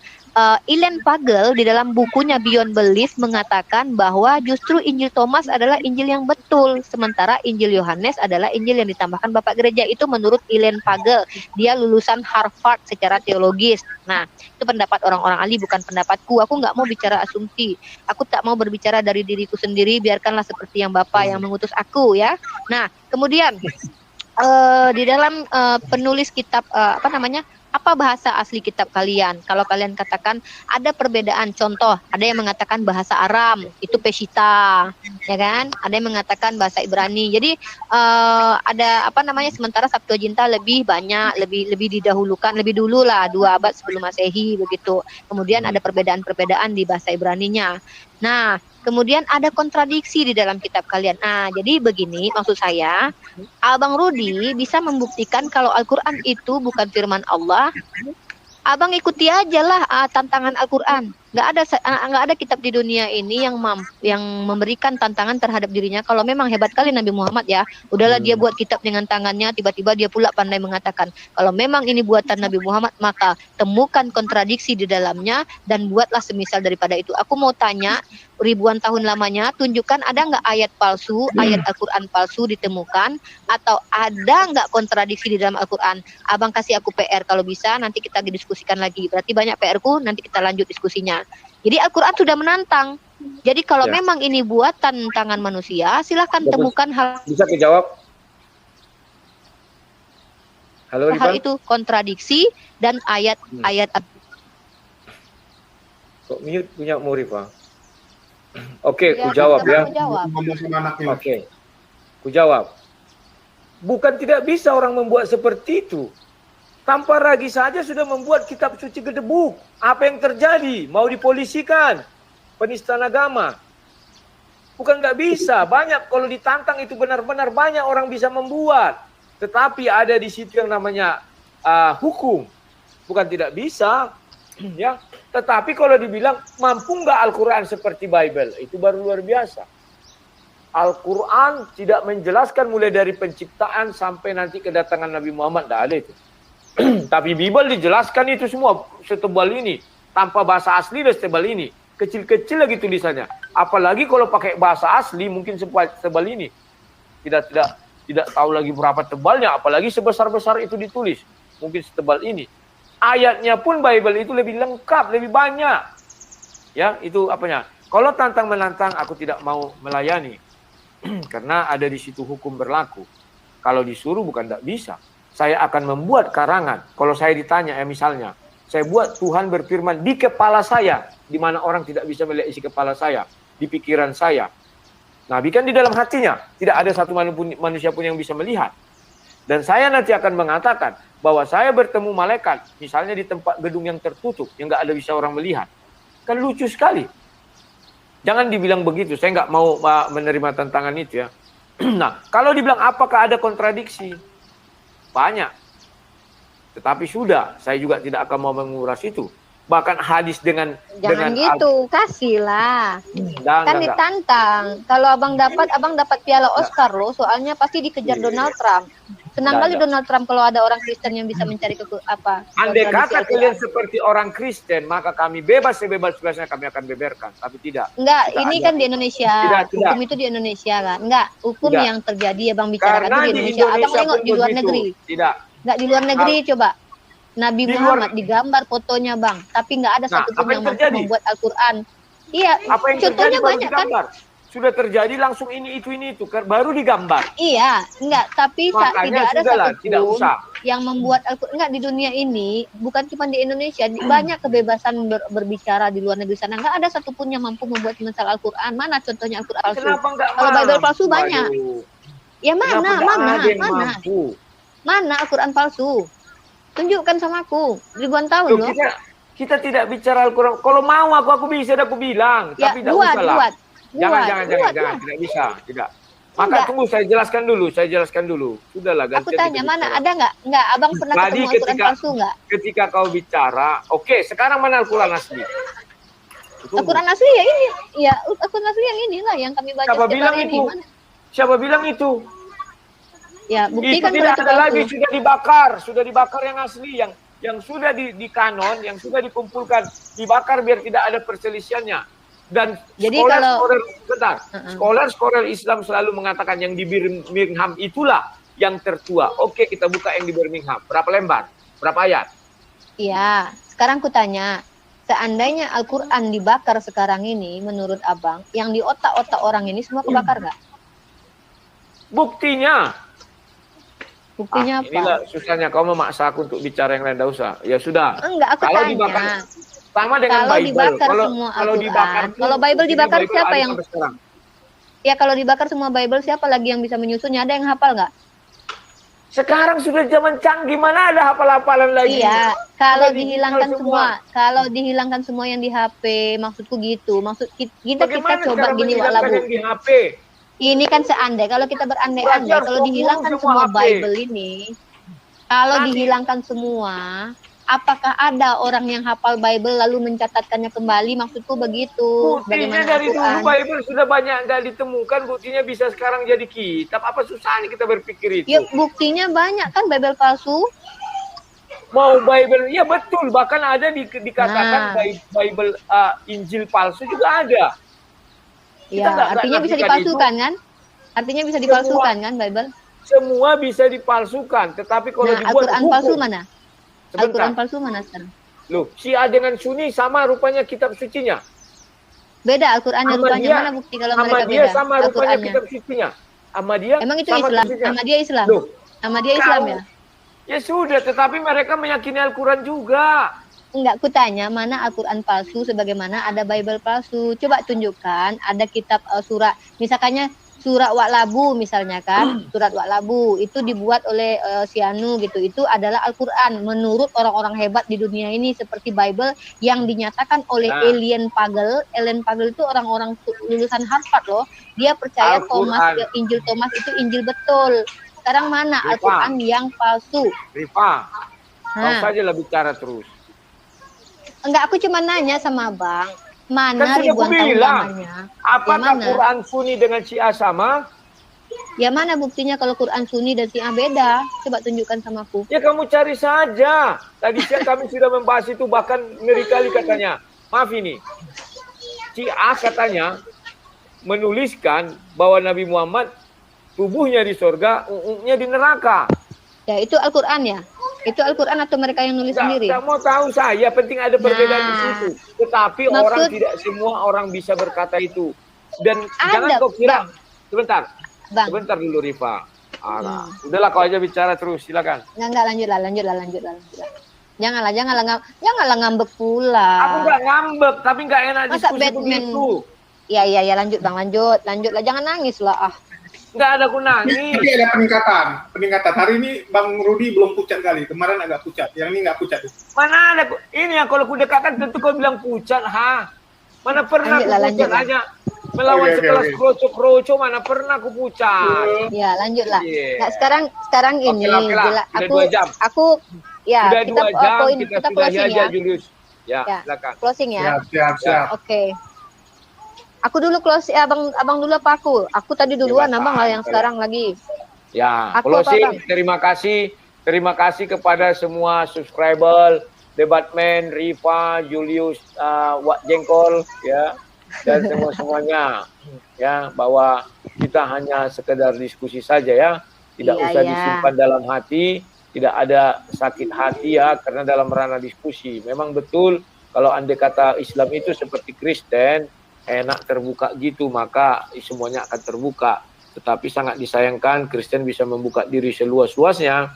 Ellen Pagel di dalam bukunya Beyond Belief mengatakan bahwa justru Injil Thomas adalah Injil yang betul, sementara Injil Yohanes adalah Injil yang ditambahkan Bapak Gereja. Itu menurut Ellen Pagel. Dia lulusan Harvard secara teologis. Nah, itu pendapat orang-orang ahli, bukan pendapatku. Aku nggak mau bicara asumsi. Aku tak mau berbicara dari diriku sendiri. Biarkanlah seperti yang Bapak yang mengutus aku ya. Nah, kemudian di dalam penulis kitab apa bahasa asli kitab kalian? Kalau kalian katakan ada perbedaan, contoh, ada yang mengatakan bahasa Aram, itu Peshitta, ya kan? Ada yang mengatakan bahasa Ibrani. Jadi sementara Septuaginta lebih banyak, lebih didahulukan, lebih dulu lah, 2 abad sebelum Masehi begitu. Kemudian ada perbedaan-perbedaan di bahasa Ibraninya. Nah, kemudian ada kontradiksi di dalam kitab kalian. Nah, jadi begini maksud saya, Abang Rudi bisa membuktikan kalau Al-Quran itu bukan firman Allah. Abang ikuti aja lah tantangan Al-Quran. Nggak ada kitab di dunia ini yang memberikan tantangan terhadap dirinya. Kalau memang hebat kali Nabi Muhammad ya, udahlah dia buat kitab dengan tangannya, tiba-tiba dia pula pandai mengatakan, kalau memang ini buatan Nabi Muhammad, maka temukan kontradiksi di dalamnya dan buatlah semisal daripada itu. Aku mau tanya, ribuan tahun lamanya, tunjukkan ada nggak ayat palsu, ayat Al-Quran palsu ditemukan, atau ada nggak kontradiksi di dalam Al-Quran? Abang kasih aku PR kalau bisa, nanti kita diskusikan lagi. Berarti banyak PR-ku, nanti kita lanjut diskusinya. Jadi Al-Quran sudah menantang. Jadi kalau memang ini buatan tangan manusia, silahkan temukan hal. Bisa dijawab? Halo, hal itu kontradiksi dan ayat-ayat. Kok mute punya Murifa? Oke, ku jawab ya. Oke, ku jawab. Bukan tidak bisa orang membuat seperti itu. Tanpa ragu saja sudah membuat kitab suci gedebuk. Apa yang terjadi? Mau dipolisikan? Penistaan agama. Bukan nggak bisa. Banyak kalau ditantang itu benar-benar banyak orang bisa membuat. Tetapi ada di situ yang namanya hukum. Bukan tidak bisa. Ya. Tetapi kalau dibilang mampu nggak Al-Quran seperti Bible? Itu baru luar biasa. Al-Quran tidak menjelaskan mulai dari penciptaan sampai nanti kedatangan Nabi Muhammad. Tidak ada itu. Tapi Bible dijelaskan itu semua setebal ini. Tanpa bahasa asli dan setebal ini. Kecil-kecil lagi tulisannya. Apalagi kalau pakai bahasa asli mungkin sebal ini. Tidak tahu lagi berapa tebalnya, apalagi sebesar-besar itu ditulis. Mungkin setebal ini. Ayatnya pun Bible itu lebih lengkap, lebih banyak. Ya, itu apanya? Kalau tantang-menantang aku tidak mau melayani. Karena ada di situ hukum berlaku. Kalau disuruh bukan tidak bisa. Saya akan membuat karangan. Kalau saya ditanya misalnya, saya buat Tuhan berfirman di kepala saya, di mana orang tidak bisa melihat isi kepala saya, di pikiran saya. Nabi kan di dalam hatinya, tidak ada satu manusia pun yang bisa melihat. Dan saya nanti akan mengatakan bahwa saya bertemu malaikat, misalnya di tempat gedung yang tertutup, yang nggak ada bisa orang melihat. Kan lucu sekali. Jangan dibilang begitu, saya nggak mau menerima tantangan itu ya. Nah, kalau dibilang apakah ada kontradiksi? Banyak. Tetapi sudah, saya juga tidak akan mau menguras itu. Bahkan hadis dengan Jangan gitu, kasihlah. Kan ditantang. Kalau abang dapat piala Oscar loh, soalnya pasti dikejar Donald Trump. Senang kali Donald Trump kalau ada orang Kristen yang bisa mencari andai kata kalian seperti orang Kristen, maka kami bebas sebebas-bebasnya kami akan beberkan. Tapi tidak. Enggak, ini kan di Indonesia. Hukum itu di Indonesia kan. Enggak, hukum yang terjadi abang bicarakan itu di Indonesia. Abang tengok di luar negeri. Tidak. Enggak di luar negeri coba. Nabi Muhammad digambar fotonya bang, tapi nggak ada satupun yang mampu membuat Al-Quran. Iya, apa yang contohnya banyak kan. Sudah terjadi langsung ini itu baru digambar. Iya, enggak, tapi tidak ada satupun yang membuat Al-Quran. Enggak, di dunia ini, bukan cuma di Indonesia, banyak kebebasan berbicara di luar negeri sana. Enggak ada satupun yang mampu membuat misal Al-Quran. Mana contohnya Al-Quran palsu? Kalau Bible palsu banyak. Ya mana? Mana Al-Quran palsu? Tunjukkan sama aku, ribuan tahun loh. Kita tidak bicara Al-Quran. Kalau mau aku bisa, aku bilang. Ya, tapi tidak usah lah. Jangan, tidak bisa, tidak. Maka tunggu, saya jelaskan dulu. Sudahlah. Aku tanya, mana ada nggak? Abang pernah ketemu Al-Quran palsu nggak? Ketika kau bicara, oke, sekarang mana Al-Quran asli? Al-Quran asli ya ini, ya Al-Quran asli yang inilah yang kami baca setiap hari ini. Siapa bilang itu? Ya, buktikan itu tidak ada lagi, sudah dibakar yang asli, yang sudah di kanon, yang sudah dikumpulkan, dibakar biar tidak ada perselisihannya. Dan jadi skolar Islam selalu mengatakan yang di Birmingham itulah yang tertua. Oke, kita buka yang di Birmingham. Berapa lembar? Berapa ayat? Iya, sekarang ku tanya, seandainya Al-Quran dibakar sekarang ini, menurut abang, yang di otak-otak orang ini semua kebakar nggak? Buktinya apa? Inilah susahnya kau memaksa aku untuk bicara yang lain, tidak usah. Ya sudah. Enggak, aku tanya. Dibakar, sama dengan kalau Bible. Dibakar semua kalau Bible dibakar siapa yang? Ya kalau dibakar semua Bible siapa lagi yang bisa menyusunnya? Ada yang hafal nggak? Sekarang sudah zaman canggih, mana ada hafal-hafalan lagi? Iya, kalau dihilangkan semua yang di HP, maksudku gitu. Maksud kita coba gini Wak Labu. Di HP? Ini kan seandai, kalau kita berandai-andai, kalau dihilangkan semua Bible ini, kalau dihilangkan semua, apakah ada orang yang hafal Bible lalu mencatatkannya kembali? Maksudku begitu. Buktinya dari dulu Bible sudah banyak nggak ditemukan, buktinya bisa sekarang jadi kitab. Apa susahnya kita berpikir itu? Ya buktinya banyak kan Bible palsu. Mau Bible, ya betul. Bahkan ada dikatakan Bible Injil palsu juga ada. Ya, artinya bisa dipalsukan kan? Artinya bisa dipalsukan kan Bible? Semua bisa dipalsukan, tetapi kalau dibuat Al-Quran palsu mana? Al-Quran palsu mana sekarang? Loh, Syiah dengan Sunni sama rupanya kitab sucinya. Beda Al-Qurannya rupanya, mana bukti kalau mereka beda? Sama rupanya kitab sucinya. Ahmadiyah emang itu Islam? Ahmadiyah Islam? Loh, Ahmadiyah Islam ya? Ya sudah, tetapi mereka meyakini Al-Quran juga. Enggak, kutanya mana Al-Quran palsu sebagaimana ada Bible palsu. Coba tunjukkan ada kitab surat, misalkannya surat Wak Labu misalnya kan, surat Wak Labu itu dibuat oleh Sianu gitu. Itu adalah Al-Quran menurut orang-orang hebat di dunia ini seperti Bible yang dinyatakan oleh Ellen Pagel. Ellen Pagel itu orang-orang lulusan Harvard loh. Dia percaya Injil Thomas itu Injil betul. Sekarang mana Al-Quran yang palsu? Rifa, kau sajalah bicara terus. Enggak, aku cuma nanya sama Bang, mana ribuan tahun lamanya? Apakah Quran Sunni dengan Syiah sama? Ya mana buktinya kalau Quran Sunni dan Syiah beda? Coba tunjukkan sama aku. Ya kamu cari saja. Tadi siang kami sudah membahas itu, bahkan ngeri kali katanya. Maaf ini, Syiah katanya menuliskan bahwa Nabi Muhammad tubuhnya di surga, nya di neraka. Ya, itu Al-Quran ya? Itu Al-Quran atau mereka yang nulis sendiri? Nggak mau tahu saya, penting ada perbedaan di situ. Tetapi orang tidak semua orang bisa berkata itu. Dan jangan kau kira, sebentar dulu Rifa. Udahlah kau aja bicara terus, silakan. Enggak, lanjutlah. Janganlah ngambek pula. Aku nggak ngambek, tapi nggak enak diskusi begitu. Iya, lanjut Bang, lanjutlah, jangan nangis lah. Nggak ada aku nangis. Tapi ada peningkatan. Hari ini Bang Rudi belum pucat kali. Kemarin agak pucat. Yang ini nggak pucat. Mana ada? Ini yang kalau aku dekatkan tentu kau bilang pucat, Mana pernah aku pucat hanya melawan sekelas kroco-kroco, mana pernah aku pucat. Ya, lanjutlah. Nah, sekarang ini aku ya sudah kita closing ya. Julius. Ya, silakan. Closing ya. Siap. Oke. Aku dulu close abang dulu apa aku? Aku tadi duluan, abang lah yang sekarang lagi. Ya, closing. Terima kasih kepada semua subscriber, Debatman, Rifa, Julius, Wak Jengkol, ya, dan semuanya, ya, bahwa kita hanya sekedar diskusi saja ya, tidak usah disimpan dalam hati, tidak ada sakit hati ya, karena dalam ranah diskusi. Memang betul kalau andai kata Islam itu seperti Kristen, enak terbuka gitu, maka semuanya akan terbuka. Tetapi sangat disayangkan Kristen bisa membuka diri seluas-luasnya,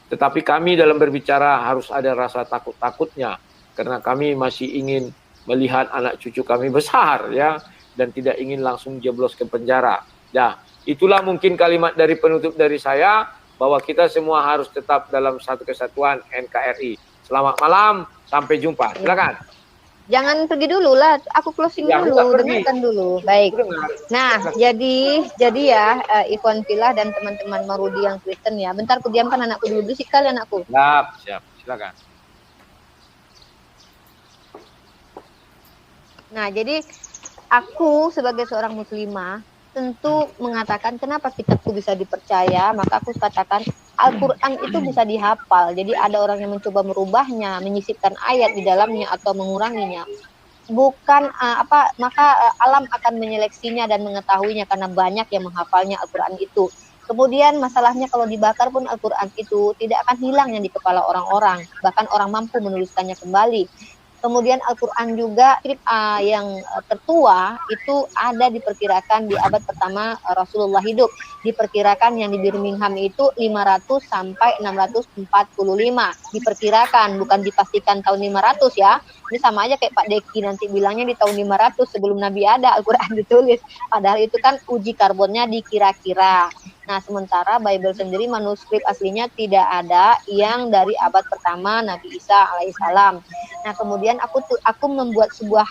tetapi kami dalam berbicara harus ada rasa takut-takutnya, karena kami masih ingin melihat anak cucu kami besar ya, dan tidak ingin langsung jeblos ke penjara. Ya, itulah mungkin kalimat dari penutup dari saya, bahwa kita semua harus tetap dalam satu kesatuan NKRI. Selamat malam, sampai jumpa. Silakan. Jangan pergi dulu lah, aku closing dulu, dengarkan dulu. Baik. Nah, jadi ya Ikhwan Fillah dan teman-teman Marudi yang Kristen ya. Bentar aku diamkan anakku dulu, sih kali anakku. Siap, silakan. Nah, jadi aku sebagai seorang muslimah tentu mengatakan kenapa kitabku bisa dipercaya, maka aku katakan Al-Quran itu bisa dihafal. Jadi ada orang yang mencoba merubahnya, menyisipkan ayat di dalamnya atau menguranginya. Maka alam akan menyeleksinya dan mengetahuinya karena banyak yang menghafalnya Al-Quran itu. Kemudian masalahnya kalau dibakar pun Al-Quran itu tidak akan hilang yang di kepala orang-orang. Bahkan orang mampu menuliskannya kembali. Kemudian Al-Quran juga yang tertua itu ada diperkirakan di abad pertama Rasulullah hidup. Diperkirakan yang di Birmingham itu 500 sampai 645. Diperkirakan, bukan dipastikan tahun 500 ya. Ini sama aja kayak Pak Deki nanti bilangnya di tahun 500 sebelum Nabi ada Al-Quran ditulis. Padahal itu kan uji karbonnya dikira-kira. Nah, sementara Bible sendiri manuskrip aslinya tidak ada yang dari abad pertama Nabi Isa alaihissalam. Nah, kemudian aku membuat sebuah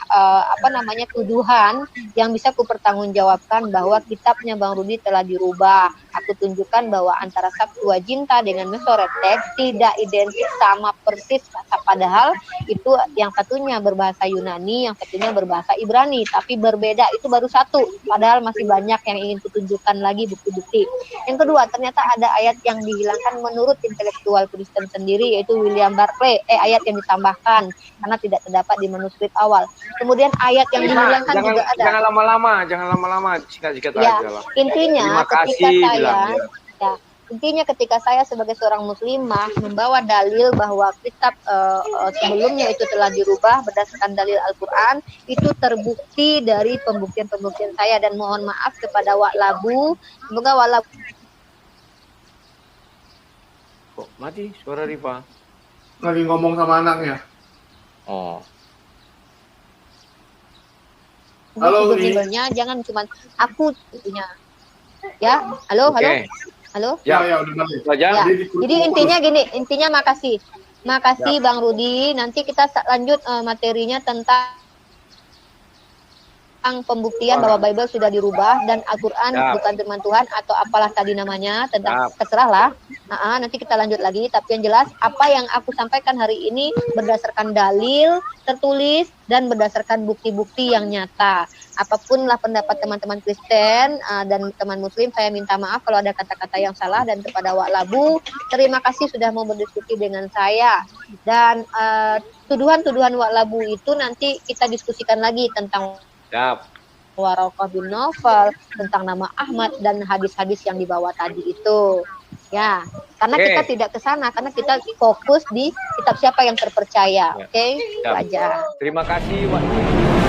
tuduhan yang bisa aku pertanggungjawabkan bahwa kitabnya Bang Rudi telah dirubah. Aku tunjukkan bahwa antara Septuaginta dengan Masoretic tidak identik sama persis, padahal itu yang satunya berbahasa Yunani, yang satunya berbahasa Ibrani, tapi berbeda itu baru satu. Padahal masih banyak yang ingin kutunjukkan lagi bukti-bukti. Yang kedua, ternyata ada ayat yang dihilangkan menurut intelektual Kristen sendiri, yaitu William Barclay, ayat yang ditambahkan karena tidak terdapat di manuskrip awal. Kemudian ayat yang dihilangkan juga ada. Jangan lama-lama, singkat-singkat ya, aja lah. Intinya ketika saya sebagai seorang muslimah membawa dalil bahwa kitab sebelumnya itu telah dirubah berdasarkan dalil Al-Quran, itu terbukti dari pembuktian-pembuktian saya, dan mohon maaf kepada Wak Labu, semoga Wak Labu. Kok mati suara Rifa? Lagi ngomong sama anaknya. Oh. Halo, jangan cuma aku punya. Ya, halo. Ya, udah balik. Ya. Jadi intinya makasih Bang Rudi. Nanti kita lanjut materinya tentang pembuktian bahwa Bible sudah dirubah dan Al-Quran bukan firman Tuhan atau apalah tadi namanya, tentang terserahlah. Nanti kita lanjut lagi, tapi yang jelas apa yang aku sampaikan hari ini berdasarkan dalil tertulis dan berdasarkan bukti-bukti yang nyata. Apapun lah pendapat teman-teman Kristen dan teman Muslim, saya minta maaf kalau ada kata-kata yang salah. Dan kepada Wak Labu, terima kasih sudah mau berdiskusi dengan saya. Dan tuduhan-tuduhan Wak Labu itu nanti kita diskusikan lagi tentang Waraqah bin Nawfal, tentang nama Ahmad dan hadis-hadis yang dibawa tadi itu. Ya, karena Oke. kita tidak ke sana, karena kita fokus di kitab siapa yang terpercaya. Ya. Oke, itu Siap. aja. Terima kasih.